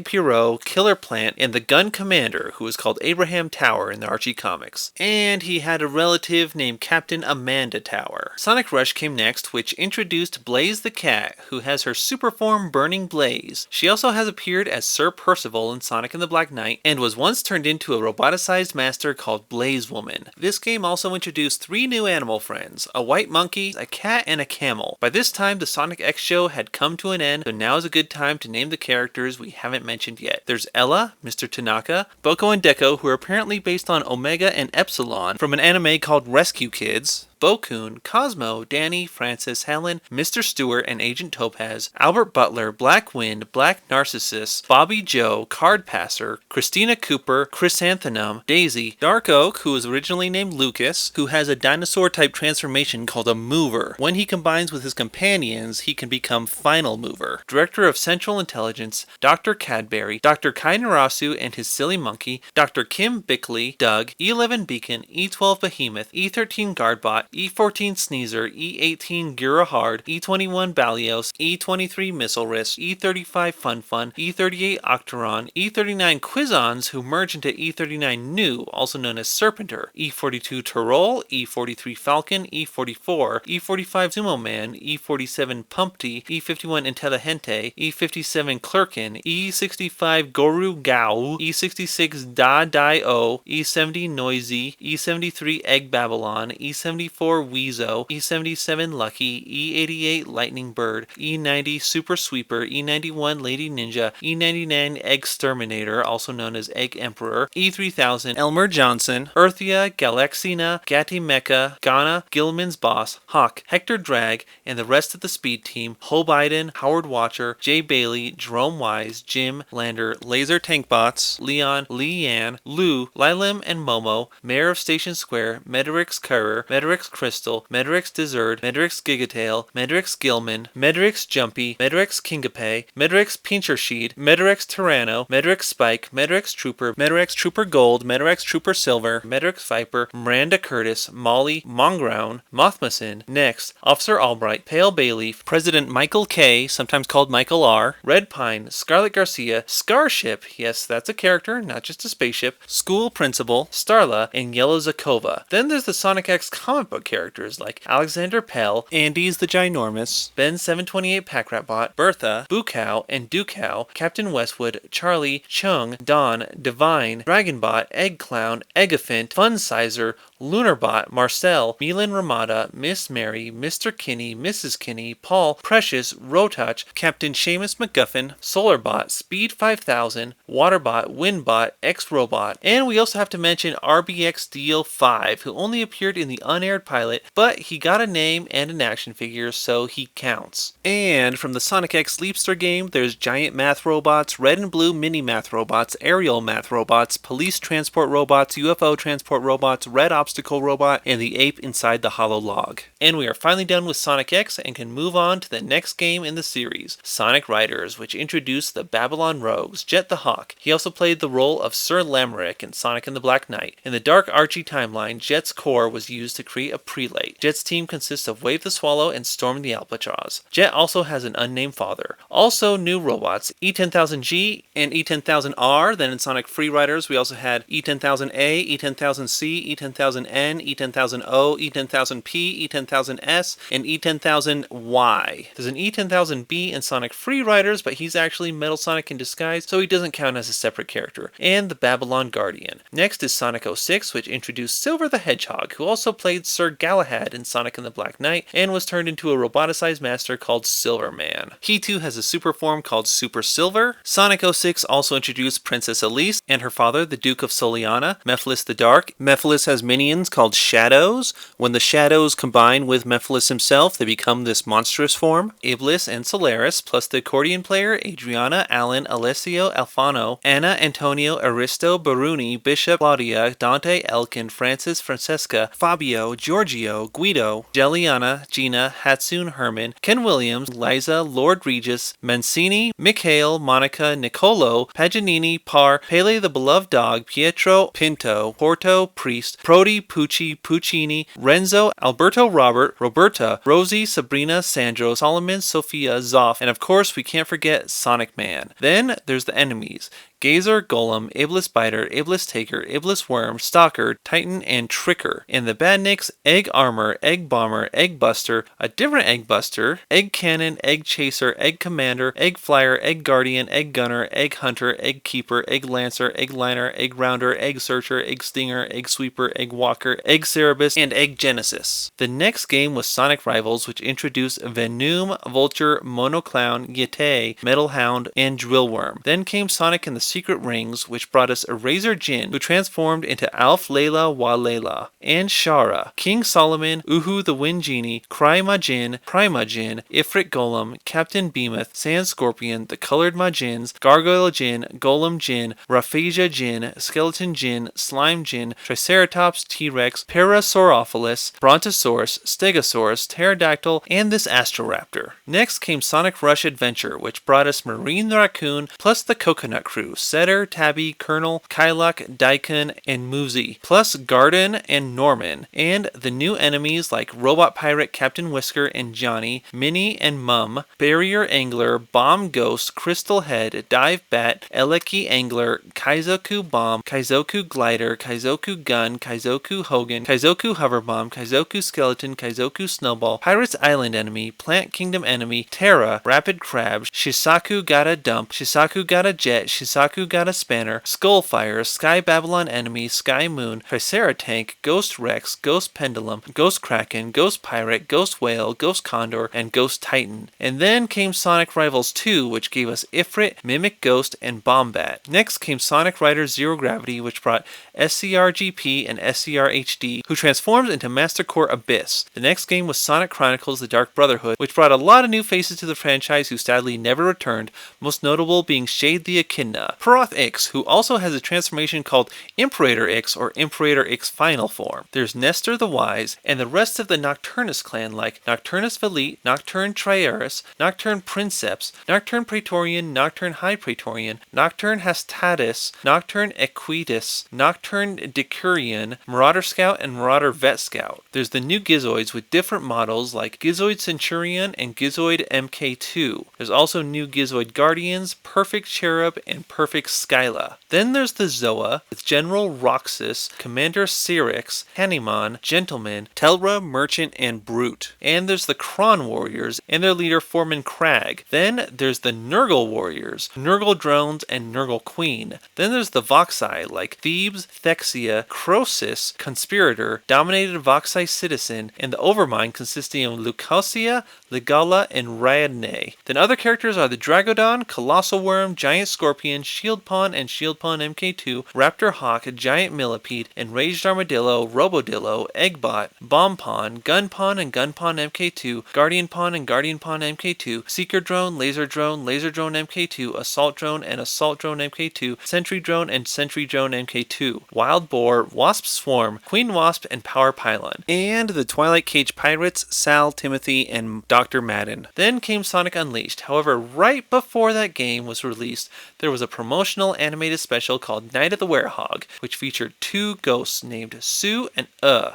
Pierrot, Killer Plant, and the Gun Commander, who is called Abraham Tower in the Archie comics. And he had a relative named Captain Amanda Tower. Sonic Rush came next, which introduced Blaze the Cat, who has her super form Burning Blaze. She also has appeared as Sir Percival in Sonic and the Black Knight, and was once turned into a roboticized master called Blaze Woman. This game also introduced 3 new animal friends, a white monkey, a cat, and a camel. By this time, the Sonic X show had come to an end, so now is a good time to name the characters we haven't mentioned yet. There's Ella, Mr. Tanaka, Boko and Deco, who are apparently based on Omega and Epsilon from an anime called Rescue Kids, Bokun, Cosmo, Danny, Francis, Helen, Mr. Stewart, and Agent Topaz, Albert Butler, Black Wind, Black Narcissus, Bobby Joe, Card Passer, Christina Cooper, Chrysanthemum, Daisy, Dark Oak, who was originally named Lucas, who has a dinosaur-type transformation called a Mover. When he combines with his companions, he can become Final Mover. Director of Central Intelligence, Dr. Cadbury, Dr. Kai Narasu and his silly monkey, Dr. Kim Bickley, Doug, E11 Beacon, E12 Behemoth, E13 Guardbot, E14 Sneezer, E18 Girahard, E21 Balios, E23 Missile Risk, E35 Fun, E38 Octeron, E39 Quizons, who merge into E39 New, also known as Serpenter, E42 Tyrol, E43 Falcon, E44, E45 Sumo Man, E47 Pumpty, E51 Intelligente, E57 Clerkin, E65 Goru Gao, E66 Da Dai O, E70 Noisy, E73 Egg Babylon, E74 Weezo, E77 Lucky, E88 Lightning Bird, E90 Super Sweeper, E91 Lady Ninja, E99 Egg Terminator, also known as Egg Emperor, E3000 Elmer Johnson, Earthia, Galaxina, Gatti Mecha, Ghana, Gilman's Boss, Hawk, Hector Drag, and the rest of the Speed Team, Ho Biden, Howard Watcher, Jay Bailey, Jerome Wise, Jim, Lander, Laser Tank Bots, Leon, Leanne, Lou, Lilim and Momo, Mayor of Station Square, Medrix Currer, Medrix Crystal, Medrix Desert, Medrix Gigatail, Medrix Gilman, Medrix Jumpy, Medrix Kingape, Medrix Pinchersheet, Medrix Tyranno, Medrix Spike, Medrix Trooper Gold, Medrix Trooper Silver, Medrix Viper, Miranda Curtis, Molly, Monground, Mothmason, Next, Officer Albright, Pale Bayleaf, President Michael K, sometimes called Michael R, Red Pine, Scarlet Garcia, Starship, yes, that's a character, not just a spaceship, School Principal, Starla, and Yellow Zakova. Then there's the Sonic X comic book characters like Alexander Pell, Andy's the Ginormous, Ben 728 Packratbot, Bertha, Bukau, and Dukau, Captain Westwood, Charlie, Chung, Don, Divine, Dragonbot, Egg Clown, Eggafint, Funsizer, Lunarbot, Marcel, Milan Ramada, Miss Mary, Mr. Kinney, Mrs. Kinney, Paul, Precious, Rotouch, Captain Seamus McGuffin, Solarbot, Speed 5000, Waterbot, Windbot, X-Robot, and we also have to mention RBX DL5, who only appeared in the unaired retired pilot, but he got a name and an action figure, so he counts. And from the Sonic X Leapster game, there's giant math robots, red and blue mini math robots, aerial math robots, police transport robots, UFO transport robots, red obstacle robot, and the ape inside the hollow log. And we are finally done with Sonic X and can move on to the next game in the series, Sonic Riders, which introduced the Babylon Rogues, Jet the Hawk. He also played the role of Sir Labyrinth in Sonic and the Black Knight. In the Dark Archie timeline, Jet's core was used to create a prelate. Jet's team consists of Wave the Swallow and Storm the Albatross. Jet also has an unnamed father. Also new robots, E10000G and E10000R. Then in Sonic Free Riders, we also had E10000A, E10000C, E10000N, E10000O, E10000P, E10000S, and E10000Y. There's an E10000B in Sonic Free Riders, but he's actually Metal Sonic in disguise, so he doesn't count as a separate character. And the Babylon Guardian. Next is Sonic 06, which introduced Silver the Hedgehog, who also played Sir Galahad in Sonic and the Black Knight, and was turned into a roboticized master called Silverman. He too has a super form called Super Silver. Sonic 06 also introduced Princess Elise and her father, the Duke of Soliana, Mephiles the Dark. Mephiles has minions called Shadows. When the Shadows combine with Mephiles himself, they become this monstrous form. Iblis and Solaris, plus the accordion player, Adriana, Alan, Alessio, Alfano, Anna, Antonio, Aristo, Baruni, Bishop, Claudia, Dante, Elkin, Francis, Francesca, Fabio, Giorgio, Guido, Jelliana, Gina, Hatsune, Herman, Ken Williams, Liza, Lord Regis, Mancini, Mikhail, Monica, Nicolo, Paganini, Par, Pele the Beloved Dog, Pietro, Pinto, Porto, Priest, Prodi, Pucci, Puccini, Renzo, Alberto, Robert, Roberta, Rosie, Sabrina, Sandro, Solomon, Sophia, Zoff, and of course we can't forget Sonic Man. Then there's the enemies. Gazer, Golem, Iblis Biter, Iblis Taker, Iblis Worm, Stalker, Titan, and Tricker. In the Badniks, Egg Armor, Egg Bomber, Egg Buster, a different Egg Buster, Egg Cannon, Egg Chaser, Egg Commander, Egg Flyer, Egg Guardian, Egg Gunner, Egg Hunter, Egg Keeper, Egg Lancer, Egg Liner, Egg Rounder, Egg Searcher, Egg Stinger, Egg Sweeper, Egg Walker, Egg Cerebus, and Egg Genesis. The next game was Sonic Rivals, which introduced Venom, Vulture, Monoclown, Yeti, Metal Hound, and Drillworm. Then came Sonic and the Secret Rings, which brought us Eraser Jin, who transformed into Alf Layla Walela, and Shara, King Solomon, Uhu the Wind Genie, Cry Majin, Prima Jin, Ifrit Golem, Captain Behemoth, Sand Scorpion, the Colored Majins, Gargoyle Jin, Golem Jin, Raphasia Jin, Skeleton Jin, Slime Jin, Triceratops, T-Rex, Parasaurophilis, Brontosaurus, Stegosaurus, Pterodactyl, and this Astroraptor. Next came Sonic Rush Adventure, which brought us Marine the Raccoon, plus the Coconut Crew, Setter, Tabby, Colonel, Kylok, Daikon, and Muzi, plus Garden and Norman, and the new enemies like Robot Pirate Captain Whisker and Johnny, Minnie and Mum, Barrier Angler, Bomb Ghost, Crystal Head, Dive Bat, Eleki Angler, Kaizoku Bomb, Kaizoku Glider, Kaizoku Gun, Kaizoku Hogan, Kaizoku Hoverbomb, Kaizoku Skeleton, Kaizoku Snowball, Pirates Island Enemy, Plant Kingdom Enemy, Terra, Rapid Crab, Shisaku Gotta Dump, Shisaku Gotta Jet, Shisaku got a Spanner, Skullfire, Sky Babylon Enemy, Sky Moon, Triceratank, Ghost Rex, Ghost Pendulum, Ghost Kraken, Ghost Pirate, Ghost Whale, Ghost Condor, and Ghost Titan. And then came Sonic Rivals 2, which gave us Ifrit, Mimic Ghost, and Bombat. Next came Sonic Riders Zero Gravity, which brought SCRGP and SCRHD, who transformed into Master Core Abyss. The next game was Sonic Chronicles The Dark Brotherhood, which brought a lot of new faces to the franchise who sadly never returned, most notable being Shade the Echidna. Proth X, who also has a transformation called Imperator X or Imperator X Final Form. There's Nestor the Wise, and the rest of the Nocturnus clan like Nocturnus Valete, Nocturne Triaris, Nocturne Princeps, Nocturne Praetorian, Nocturne High Praetorian, Nocturne Hastatus, Nocturne Equitus, Nocturne Decurion, Marauder Scout, and Marauder Vet Scout. There's the new Gizoids with different models like Gizoid Centurion and Gizoid MK2. There's also new Gizoid Guardians, Perfect Cherub, and Perfect Skyla. Then there's the Zoa with General Roxas, Commander Cyrix, Hanuman, Gentleman, Telra, Merchant, and Brute. And there's the Kron Warriors and their leader Foreman Crag. Then there's the Nurgle Warriors, Nurgle Drones, and Nurgle Queen. Then there's the Voxai like Thebes, Thexia, Croesus, Conspirator, Dominated Voxai Citizen, and the Overmind consisting of Lucasia, Legala, and Ryadne. Then other characters are the Dragodon, Colossal Worm, Giant Scorpion, Shield Pawn and Shield Pawn MK2, Raptor Hawk, Giant Millipede, Enraged Armadillo, Robodillo, Eggbot, Bomb Pawn, Gun Pawn and Gun Pawn MK2, Guardian Pawn and Guardian Pawn MK2, Seeker Drone, Laser Drone, Laser Drone MK2, Assault Drone and Assault Drone MK2, Sentry Drone and Sentry Drone MK2, Wild Boar, Wasp Swarm, Queen Wasp, and Power Pylon. And the Twilight Cage Pirates, Sal, Timothy, and Dr. Madden. Then came Sonic Unleashed. However, right before that game was released, there was a promotional animated special called Night of the Werehog, which featured two ghosts named Sue and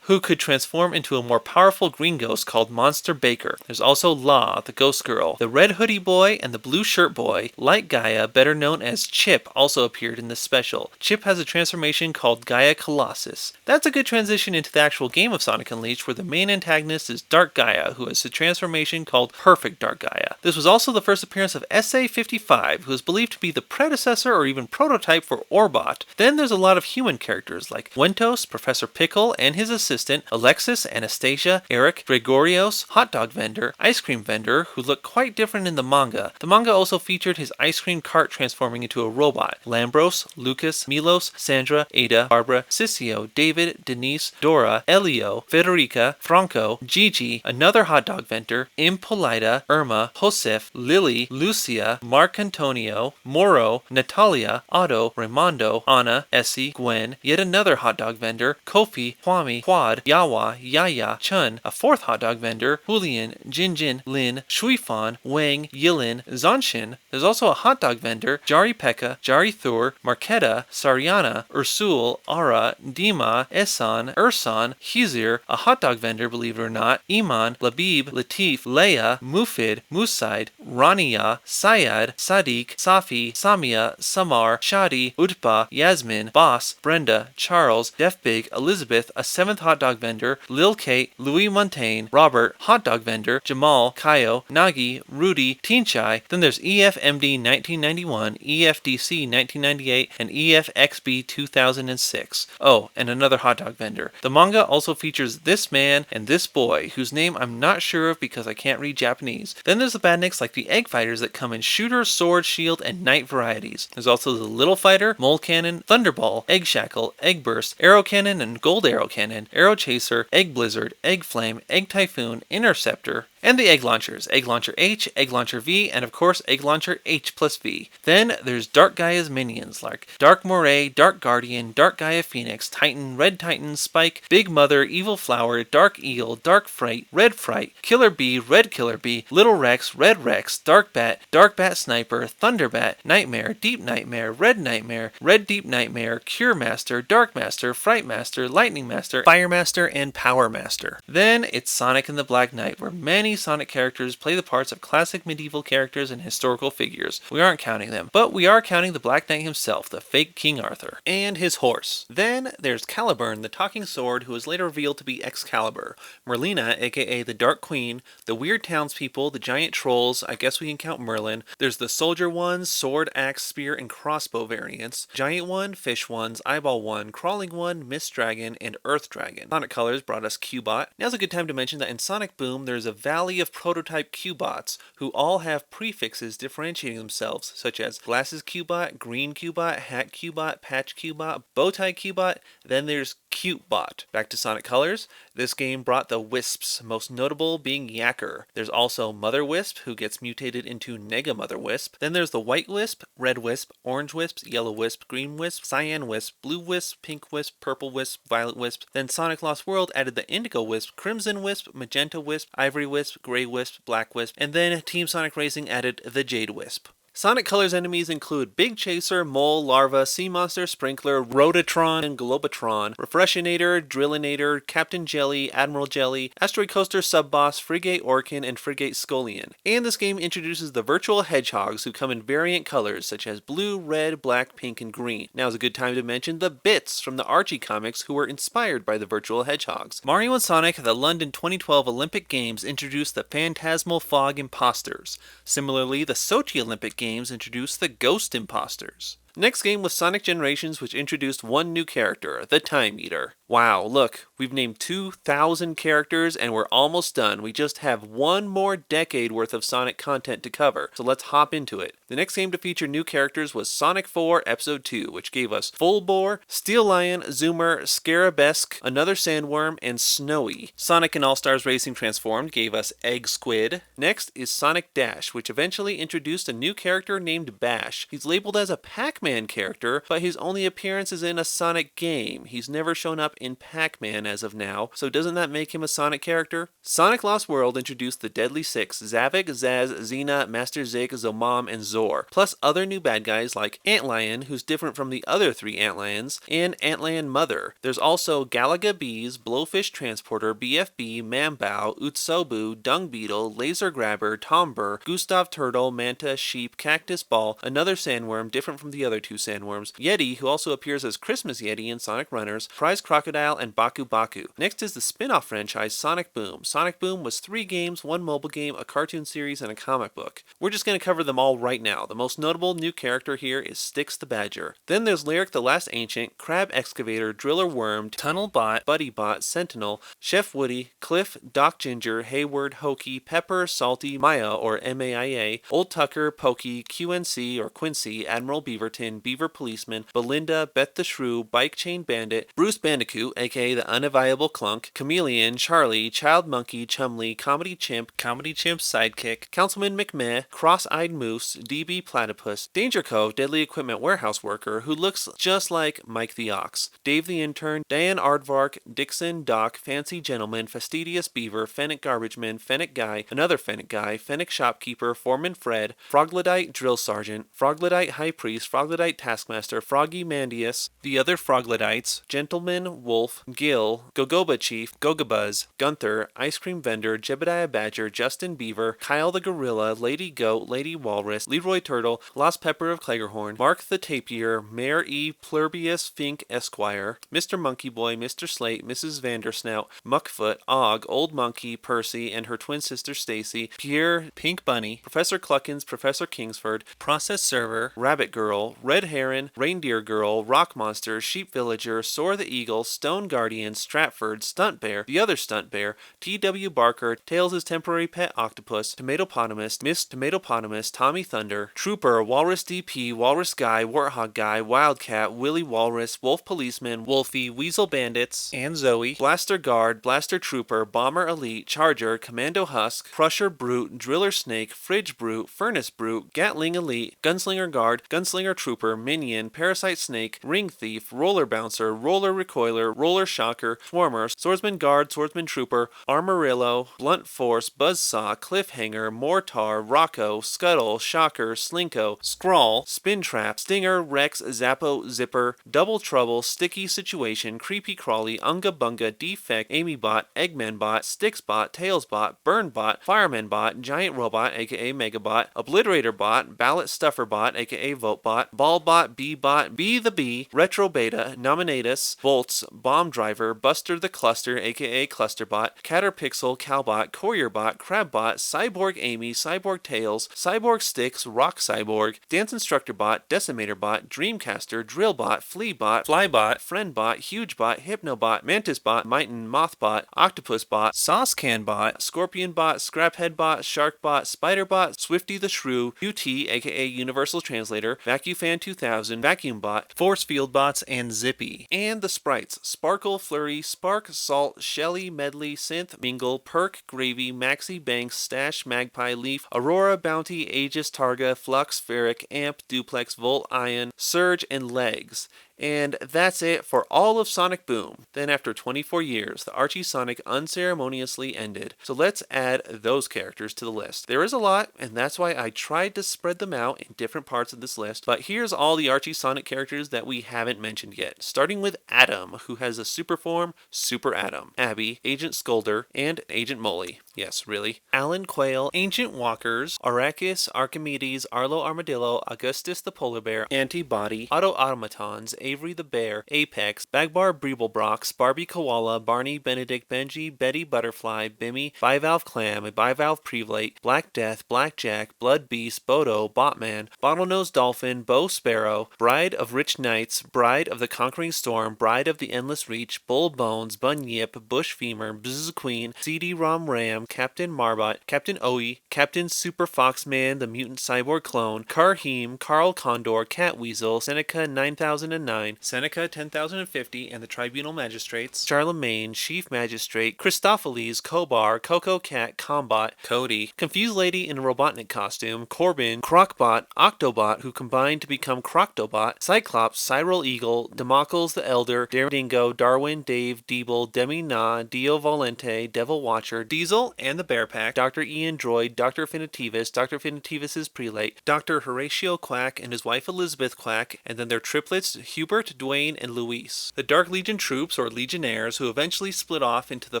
who could transform into a more powerful green ghost called Monster Baker. There's also La, the ghost girl. The red hoodie boy and the blue shirt boy, like Gaia, better known as Chip, also appeared in this special. Chip has a transformation called Gaia Colossus. That's a good transition into the actual game of Sonic Unleashed, where the main antagonist is Dark Gaia, who has a transformation called Perfect Dark Gaia. This was also the first appearance of SA-55, who is believed to be the predecessor or even prototype for Orbot. Then there's a lot of human characters like Wentos, Professor Pickle and his assistant, Alexis, Anastasia, Eric, Gregorios, hot dog vendor, ice cream vendor, who look quite different in the manga. The manga also featured his ice cream cart transforming into a robot. Lambros, Lucas, Milos, Sandra, Ada, Barbara, Sissio, David, Denise, Dora, Elio, Federica, Franco, Gigi, another hot dog vendor, Impolita, Irma, Josef, Lily, Lucia, Marc Antonio, Moro, Natalia, Otto, Raimondo, Anna, Essie, Gwen, yet another hot dog vendor, Kofi, Kwame, Quad, Yawa, Yaya, Chun, a fourth hot dog vendor, Julian, Jinjin, Lin, Shuifan, Wang, Yilin, Zanshin. There's also a hot dog vendor, Jari Pekka, Jari Thur, Marketa, Sariana, Ursul, Ara, Dima, Esan, Ursan, Hizir, a hot dog vendor, believe it or not, Iman, Labib, Latif, Leia, Mufid, Musaid, Rania, Syed, Sadiq, Safi, Samia, Samar, Shadi, Utpa, Yasmin, Boss, Brenda, Charles, Def Big, Elizabeth, a seventh hot dog vendor, Lil Kate, Louis Montaigne, Robert, hot dog vendor, Jamal, Kaio, Nagi, Rudy, Teen Chai. Then there's EFMD 1991, EFDC 1998, and EFXB 2006. Oh, and another hot dog vendor. The manga also features this man and this boy, whose name I'm not sure of because I can't read Japanese. Then there's the badniks like the egg fighters that come in shooter, sword, shield, and knight varieties. There's also the little fighter, mole cannon, thunderball, egg shackle, egg burst, arrow cannon and gold arrow cannon, arrow chaser, egg blizzard, egg flame, egg typhoon, interceptor, and the egg launchers, Egg Launcher H, Egg Launcher V, and of course Egg Launcher H plus V. Then there's Dark Gaia's minions like Dark Moray, Dark Guardian, Dark Gaia Phoenix, Titan, Red Titan, Spike, Big Mother, Evil Flower, Dark Eel, Dark Fright, Red Fright, Killer Bee, Red Killer Bee, Little Rex, Red Rex, Dark Bat Sniper, Thunderbat, Nightmare, Deep Nightmare, Red Deep Nightmare, Cure Master, Dark Master, Fright Master, Lightning Master, Fire Master, and Power Master. Then it's Sonic and the Black Knight, where many Sonic characters play the parts of classic medieval characters and historical figures. We aren't counting them, but we are counting the Black Knight himself, the fake King Arthur, and his horse. Then there's Caliburn, the talking sword, who was later revealed to be Excalibur, Merlina, aka the Dark Queen, the weird townspeople, the giant trolls, I guess we can count Merlin. There's the soldier ones, sword, axe, spear, and crossbow variants, giant one, fish ones, eyeball one, crawling one, mist dragon, and earth dragon. Sonic Colors brought us Cubot. Now's a good time to mention that in Sonic Boom, there's a valley of prototype Cubots who all have prefixes differentiating themselves, such as Glasses Cubot, Green Cubot, Hat Cubot, Patch Cubot, Bowtie Cubot. Then there's Cutebot. Back to Sonic Colors, this game brought the Wisps, most notable being Yacker. There's also Mother Wisp, who gets mutated into Nega Mother Wisp. Then there's the White Wisp, Red Wisp, Orange Wisp, Yellow Wisp, Green Wisp, Cyan Wisp, Blue Wisp, Pink Wisp, Purple Wisp, Violet Wisp. Then Sonic Lost World added the Indigo Wisp, Crimson Wisp, Magenta Wisp, Ivory Wisp, Grey Wisp, Black Wisp, and then Team Sonic Racing added the Jade Wisp. Sonic Colors enemies include Big Chaser, Mole, Larva, Sea Monster, Sprinkler, Rotatron, and Globotron, Refreshinator, Drillinator, Captain Jelly, Admiral Jelly, Asteroid Coaster Subboss, Frigate Orkin, and Frigate Scullion. And this game introduces the virtual hedgehogs who come in variant colors such as blue, red, black, pink, and green. Now is a good time to mention the Bits from the Archie comics who were inspired by the virtual hedgehogs. Mario and Sonic at the London 2012 Olympic Games introduced the Phantasmal Fog Imposters. Similarly, the Sochi Olympic Games introduced the Ghost Imposters. Next game was Sonic Generations, which introduced one new character, the Time Eater. Wow, look, we've named 2,000 characters and we're almost done. We just have one more decade worth of Sonic content to cover, so let's hop into it. The next game to feature new characters was Sonic 4 Episode 2, which gave us Full Bore, Steel Lion, Zoomer, Scarabesque, Another Sandworm, and Snowy. Sonic and All-Stars Racing Transformed gave us Egg Squid. Next is Sonic Dash, which eventually introduced a new character named Bash. He's labeled as a Pac-Man character, but his only appearance is in a Sonic game. He's never shown up in Pac-Man as of now, so doesn't that make him a Sonic character? Sonic Lost World introduced the Deadly Six, Zavik, Zaz, Xena, Master Zig, Zomom, and Zor, plus other new bad guys like Antlion, who's different from the other three Antlions, and Antlion Mother. There's also Galaga Bees, Blowfish Transporter, BFB, Mambao, Utsobu, Dung Beetle, Laser Grabber, Tomber, Gustav Turtle, Manta, Sheep, Cactus Ball, Another Sandworm, different from the other two sandworms, Yeti, who also appears as Christmas Yeti in Sonic Runners, Prize Crocodile, and Baku Baku. Next is the spin-off franchise Sonic Boom. Sonic Boom was 3 games, 1 mobile game, a cartoon series, and a comic book. We're just going to cover them all right now. The most notable new character here is Styx the Badger. Then there's Lyric the Last Ancient, Crab Excavator, Driller Worm, Tunnel Bot, Buddy Bot, Sentinel, Chef Woody, Cliff, Doc Ginger, Hayward, Hokey, Pepper, Salty, Maya or MAIA, Old Tucker, Pokey, QNC or Quincy, Admiral Beaverton, Beaver Policeman, Belinda, Beth the Shrew, Bike Chain Bandit, Bruce Bandicoot, aka the Unavailable Clunk, Chameleon, Charlie, Child Monkey, Chumley, Comedy Chimp's Sidekick, Councilman McMeh, Cross-Eyed Moose, DB Platypus, Danger Cove, Deadly Equipment Warehouse Worker, who looks just like Mike the Ox, Dave the Intern, Diane Aardvark, Dixon, Doc, Fancy Gentleman, Fastidious Beaver, Fennec Garbageman, Fennec Guy, Another Fennec Guy, Fennec Shopkeeper, Foreman Fred, Froglodite Drill Sergeant, Froglodite High Priest, Froglodite Taskmaster, Froggy Mandius, the other Froglodites, Gentleman, Wolf, Gil, Gogoba Chief, Gogabuzz, Gunther, Ice Cream Vendor, Jebediah Badger, Justin Beaver, Kyle the Gorilla, Lady Goat, Lady Walrus, Leroy Turtle, Lost Pepper of Cleghorn, Mark the Tapier, Mayor E. Plurbius Fink Esquire, Mr. Monkey Boy, Mr. Slate, Mrs. Vandersnout, Muckfoot, Og, Old Monkey, Percy, and her twin sister Stacy, Pierre, Pink Bunny, Professor Cluckins, Professor Kingsford, Process Server, Rabbit Girl, Red Heron, Reindeer Girl, Rock Monster, Sheep Villager, Soar the Eagle, Stone Guardian, Stratford, Stunt Bear, the other Stunt Bear, T.W. Barker, Tails' temporary pet octopus, Tomatopotamus, Miss Tomatopotamus, Tommy Thunder, Trooper, Walrus DP, Walrus Guy, Werehog Guy, Wildcat, Willy Walrus, Wolf Policeman, Wolfie, Weasel Bandits, and Zoe, Blaster Guard, Blaster Trooper, Bomber Elite, Charger, Commando Husk, Crusher Brute, Driller Snake, Fridge Brute, Furnace Brute, Gatling Elite, Gunslinger Guard, Gunslinger Trooper, Minion, Parasite Snake, Ring Thief, Roller Bouncer, Roller Recoiler, Roller Shocker, Swarmer, Swordsman Guard, Swordsman Trooper, Armorillo, Blunt Force, Buzzsaw, Cliffhanger, Mortar, Rocco, Scuttle, Shocker, Slinko, Scrawl, Spin Trap, Stinger, Rex, Zappo, Zipper, Double Trouble, Sticky Situation, Creepy Crawly, Unga Bunga, Defect, Amy Bot, Eggman Bot, Sticks Bot, Tails Bot, Burn Bot, Fireman Bot, Giant Robot, aka Megabot, Obliterator Bot, Ballot Stuffer Bot, aka Vote Bot, Ball Bot, B Bot, B the Bee, Retro Beta, Nominatus, Volts, Bomb Driver, Buster the Cluster, aka Clusterbot, Caterpixel, Cowbot, Courierbot, Crabbot, Cyborg Amy, Cyborg Tails, Cyborg Sticks, Rock Cyborg, Dance Instructor Bot, Decimator Bot, Dreamcaster, Drillbot, Fleabot, Flybot, Friendbot, Hugebot, Hypnobot, Mantisbot, Mighton, Mothbot, Octopusbot, Saucecanbot, Scorpionbot, Scrapheadbot, Sharkbot, Spiderbot, Swifty the Shrew, UT, aka Universal Translator, VacuumFan 2000, VacuumBot, Force Field Bots, and Zippy. And the sprites: Sparkle, Flurry, Spark, Salt, Shelly, Medley, Synth, Mingle, Perk, Gravy, Maxi, Banks, Stash, Magpie, Leaf, Aurora, Bounty, Aegis, Targa, Flux, Ferric, Amp, Duplex, Volt, Ion, Surge, and Legs. And that's it for all of Sonic Boom. Then after 24 years, the Archie Sonic unceremoniously ended. So let's add those characters to the list. There is a lot, and that's why I tried to spread them out in different parts of this list. But here's all the Archie Sonic characters that we haven't mentioned yet. Starting with Adam, who has a super form, Super Adam, Abby, Agent Scolder, and Agent Molly. Yes, really. Alan Quayle, Ancient Walkers, Arrakis, Archimedes, Arlo Armadillo, Augustus the Polar Bear, Antibody, Auto Automatons, Avery the Bear, Apex, Bagbar Breeblebrox, Barbie Koala, Barney, Benedict, Benji, Betty Butterfly, Bimmy, Bivalve Clam, a Bivalve Prelate, Black Death, Blackjack, Blood Beast, Bodo, Botman, Bottlenose Dolphin, Bow Sparrow, Bride of Rich Knights, Bride of the Conquering Storm, Bride of the Endless Reach, Bull Bones, Bunyip, Bush Femur, Bzz Queen, CD-ROM Ram, Captain Marbot, Captain Oe, Captain Super Foxman, the Mutant Cyborg Clone, Karheem, Carl Condor, Catweasel, Seneca 9009, Seneca 10050, and the Tribunal Magistrates, Charlemagne, Chief Magistrate, Christopheles, Kobar, Coco Cat, Combot, Cody, Confused Lady in a Robotnik costume, Corbin, Crocbot, Octobot, who combined to become Croctobot, Cyclops, Cyril Eagle, Democles the Elder, Daredingo, Darwin, Dave, Deeble, Demi Na, Dio Volente, Devil Watcher, Diesel, and the Bear Pack, Dr. Ian Droid, Dr. Finitivus, Dr. Finitivus's Prelate, Dr. Horatio Quack and his wife Elizabeth Quack, and then their triplets Hubert, Dwayne, and Luis. The Dark Legion troops, or Legionnaires, who eventually split off into the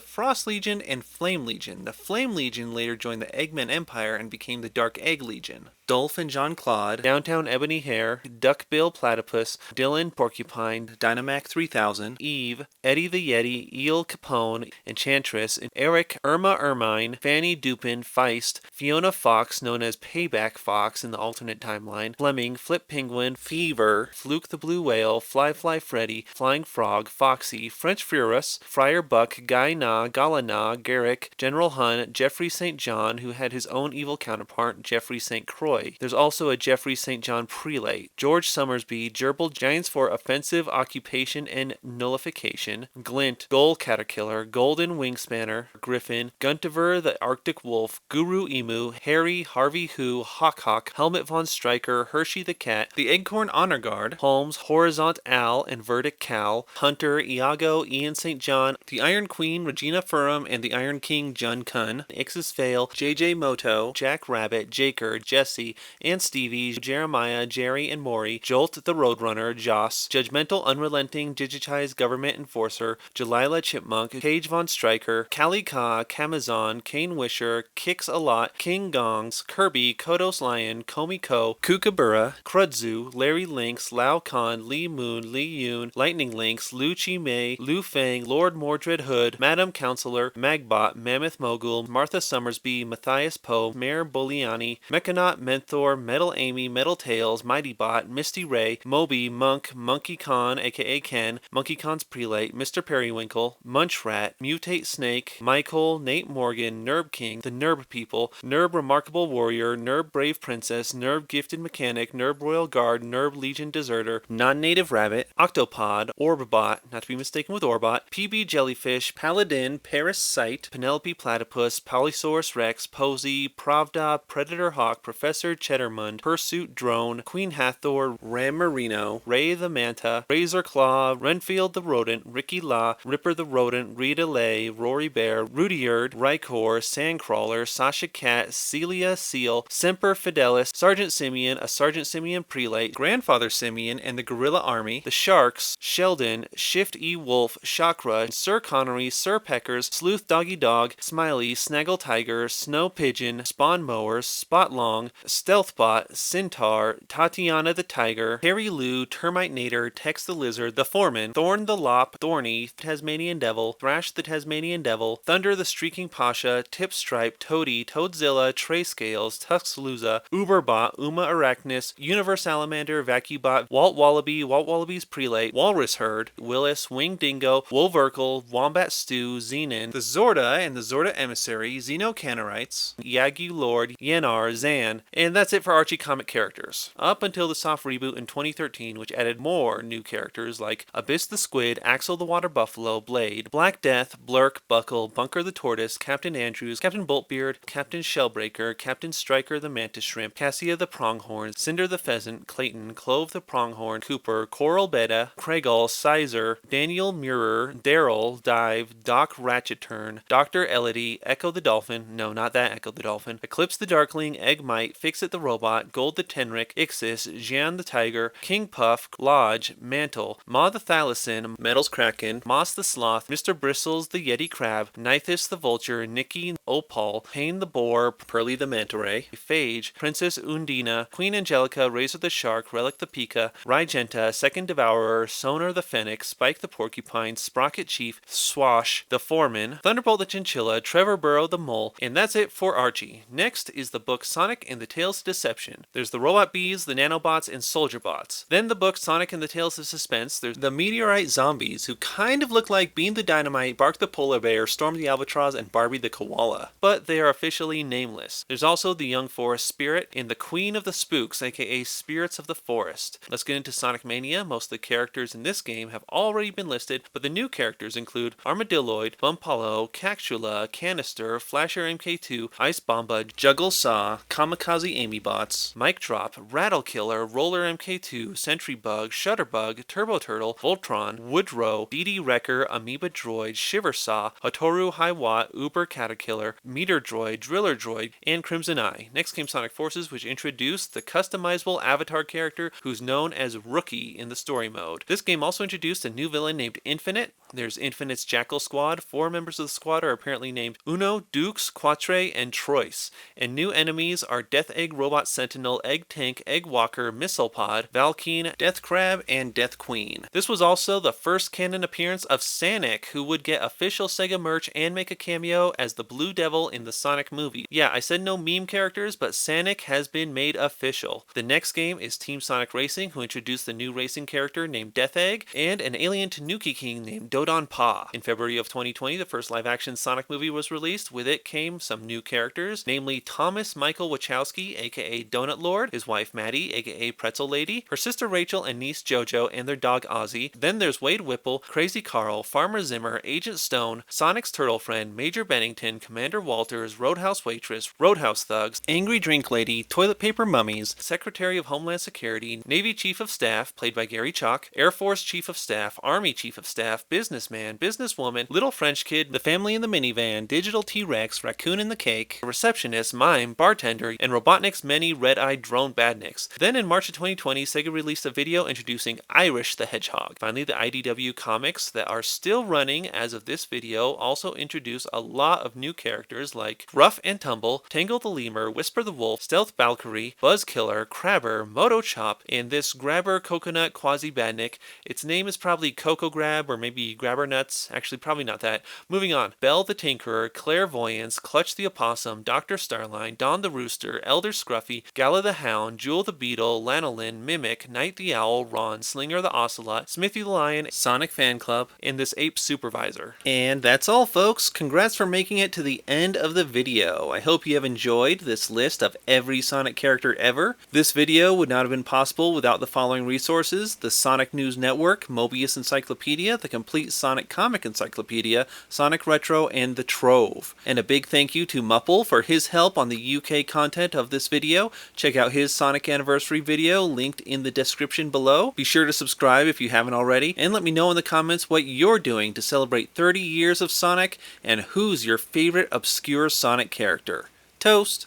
Frost Legion and Flame Legion. The Flame Legion later joined the Eggman Empire and became the Dark Egg Legion. Dolph and John Claude, Downtown Ebony Hare, Duckbill Platypus, Dylan Porcupine, Dynamac 3000, Eve, Eddie the Yeti, Eel Capone, Enchantress, Eric, Irma Ermine, Fanny Dupin, Feist, Fiona Fox, known as Payback Fox in the alternate timeline, Fleming, Flip Penguin, Fever, Fluke the Blue Whale, Fly Freddy, Flying Frog, Foxy, French Furus, Friar Buck, Guy Na, Galana, Garrick, General Hun, Jeffrey St. John, who had his own evil counterpart, Jeffrey St. Croix. There's also a Jeffrey St. John Prelate, George Summersby, Gerbil Giants for Offensive Occupation and Nullification, Glint, Gold Caterpillar, Golden Wingspanner, Griffin, Guntiver the Arctic Wolf, Guru Emu, Harry, Harvey Who, Hawk, Helmet von Stryker, Hershey the Cat, the Eggcorn Honor Guard, Holmes, Horizont Al, and Verdict Cal, Hunter, Iago, Ian St. John, the Iron Queen, Regina Furum, and the Iron King, Jun Kun, Ix's Fail, JJ Moto, Jack Rabbit, Jaker, Jesse, and Stevie, Jeremiah, Jerry, and Maury, Jolt the Roadrunner, Joss, Judgmental Unrelenting Digitized Government Enforcer, Jalila Chipmunk, Cage von Stryker, Kali Ka, Camazon, Kane Wisher, Kix a Lot, King Gongs, Kirby, Kodos Lion, Komi Ko, Kookaburra, Krudzu, Larry Lynx, Lao Khan, Lee Moon, Lee Yoon, Lightning Lynx, Lu Chi Mei, Lu Fang, Lord Mordred Hood, Madam Counselor, Magbot, Mammoth Mogul, Martha Summersby, Matthias Poe, Mayor Boliani, Mechanot Menthor, Metal Amy, Metal Tails, Mighty Bot, Misty Ray, Moby, Monk, Monkey Khan, aka Ken, Monkey Khan's Prelate, Mr. Periwinkle, Munchrat, Mutate Snake, Michael, Nate Morgan, Nerb King, the Nerb People, Nerb Remarkable Warrior, Nerb Brave Princess, Nerb Gifted Mechanic, Nerb Royal Guard, Nerb Legion Deserter, Non-Native Rabbit, Octopod, Orbabot, not to be mistaken with Orbot, PB Jellyfish, Paladin, Paris Sight, Penelope Platypus, Polysaurus Rex, Posey, Pravda, Predator Hawk, Professor Cheddarmund, Pursuit Drone, Queen Hathor, Ram Marino, Ray the Manta, Razor Claw, Renfield the Rodent, Ricky La, Ripper the Rodent, Rita Lay, Rory Bear, Rudyard, Rykor, Sandcrawler, Sasha Cat, Celia Seal, Semper Fidelis, Sergeant Simeon, a Sergeant Simeon Prelate, Grandfather Simeon and the Gorilla Army, the Sharks, Sheldon, Shift E Wolf, Chakra, Sir Connery, Sir Peckers, Sleuth Doggy Dog, Smiley, Snaggle Tiger, Snow Pigeon, Spawn Mowers, Spot Long, Stealthbot, Centaur, Tatiana the Tiger, Harry Lou, Termite Nader, Tex the Lizard, the Foreman, Thorn the Lop, Thorny, Tasmanian Devil, Thrash the Tasmanian Devil, Thunder the Streaking Pasha, Tipstripe, Toady, Toadzilla, Trey Scales, Tuscaloosa, Uberbot, Uma Arachnus, Universe Salamander, Vacubot, Walt Wallaby's Prelate, Walrus Herd, Willis, Winged Dingo, Wolverkle, Wombat Stew, Zenon, the Zorda and the Zorda Emissary, Xeno Canorites, Yagi Lord, Yenar, Zan, and that's it for Archie comic characters. Up until the soft reboot in 2013, which added more new characters like Abyss the Squid, Axel the Water Buffalo, Blade, Black Death, Blurk, Buckle, Bunker the Tortoise, Captain Andrews, Captain Boltbeard, Captain Shellbreaker, Captain Striker the Mantis Shrimp, Cassia the Pronghorn, Cinder the Pheasant, Clayton, Clove the Pronghorn, Cooper, Coral Beta, Craigal, Sizer, Daniel Murer, Daryl, Dive, Doc Ratchetturn, Dr. Elodie, Echo the Dolphin, no, not that Echo the Dolphin, Eclipse the Darkling, Eggmite, Fix-It the Robot, Gold the Tenric, Ixis, Jian the Tiger, King Puff, Lodge, Mantle, Ma the Thalassen, Metals Kraken, Moss the Sloth, Mr. Bristles the Yeti Crab, Nithis the Vulture, Nikki Opal, Pain the Boar, Pearly the Manta Ray, Phage, Princess Undina, Queen Angelica, Razor the Shark, Relic the Pika, Rygenta, Second Devourer, Sonar the Phoenix, Spike the Porcupine, Sprocket Chief, Swash the Foreman, Thunderbolt the Chinchilla, Trevor Burrow the Mole, and that's it for Archie. Next is the book Sonic and the Tales of Deception. There's the Robot Bees, the Nanobots, and Soldier Bots. Then the book Sonic and the Tales of Suspense. There's the Meteorite Zombies, who kind of look like Bean the Dynamite, Bark the Polar Bear, Storm the Albatross, and Barbie the Koala, but they are officially nameless. There's also the Young Forest Spirit and the Queen of the Spooks, aka Spirits of the Forest. Let's get into Sonic Mania. Most of the characters in this game have already been listed, but the new characters include Armadilloid, Bumpalo, Cactula, Canister, Flasher MK2, Ice Bomba, Juggle Saw, Kamikaze Amy Bots, Mic Drop, Rattle Killer, Roller MK2, Sentry Bug, Shutterbug, Turbo Turtle, Voltron, Woodrow, DD Wrecker, Amoeba Droid, Shiver Saw, Hatoru High Watt, Uber Caterkiller, Meter Droid, Driller Droid, and Crimson Eye. Next came Sonic Forces, which introduced the customizable avatar character who's known as Rookie in the story mode. This game also introduced a new villain named Infinite. There's Infinite's Jackal Squad. 4 members of the squad are apparently named Uno, Dukes, Quatre, and Troyce. And new enemies are Death Egg Robot Sentinel, Egg Tank, Egg Walker, Missile Pod, Valkeen, Death Crab, and Death Queen. This was also the first canon appearance of Sonic, who would get official Sega merch and make a cameo as the Blue Devil in the Sonic movie. Yeah, I said no meme characters, but Sonic has been made official. The next game is Team Sonic Racing, who introduced the new racing character named Death Egg, and an alien Tanuki King named Dodon Pa. In February of 2020, the first live-action Sonic movie was released. With it came some new characters, namely Thomas Michael Wachowski, aka Donut Lord, his wife Maddie, aka Pretzel Lady, her sister Rachel and niece JoJo, and their dog Ozzy. Then there's Wade Whipple, Crazy Carl, Farmer Zimmer, Agent Stone, Sonic's Turtle Friend, Major Bennington, Commander Walters, Roadhouse Waitress, Roadhouse Thugs, Angry Drink Lady, Toilet Paper Mummies, Secretary of Homeland Security, Navy Chief of Staff, played by Gary Chalk, Air Force Chief of Staff, Army Chief of Staff, Businessman, Businesswoman, Little French Kid, The Family in the Minivan, Digital T-Rex, Raccoon in the Cake, Receptionist, Mime, Bartender, and Robotnik's many red-eyed drone badniks. Then in March of 2020, Sega released a video introducing Irish the Hedgehog. Finally, the IDW comics that are still running as of this video also introduce a lot of new characters like Rough and Tumble, Tangle the Lemur, Whisper the Wolf, Stealth Valkyrie, Buzz Killer, Crabber, Moto Chop, and this Grabber Coconut Quasi-Badnik. Its name is probably Coco Grab or maybe Grabber Nuts. Actually, probably not that. Moving on. Belle the Tinkerer, Clairvoyance, Clutch the Opossum, Dr. Starline, Don the Rooster, Elder Scruffy, Gala the Hound, Jewel the Beetle, Lanolin, Mimic, Knight the Owl, Ron, Slinger the Ocelot, Smithy the Lion, Sonic Fan Club, and this Ape Supervisor. And that's all, folks. Congrats for making it to the end of the video. I hope you have enjoyed this list of every Sonic character ever. This video would not have been possible without the following resources: the Sonic News Network, Mobius Encyclopedia, the Complete Sonic Comic Encyclopedia, Sonic Retro, and the Trove. And a big thank you to Mupple for his help on the UK content of this video. Check out his Sonic Anniversary video linked in the description below. Be sure to subscribe if you haven't already, and let me know in the comments what you're doing to celebrate 30 years of Sonic and who's your favorite obscure Sonic character. Toast!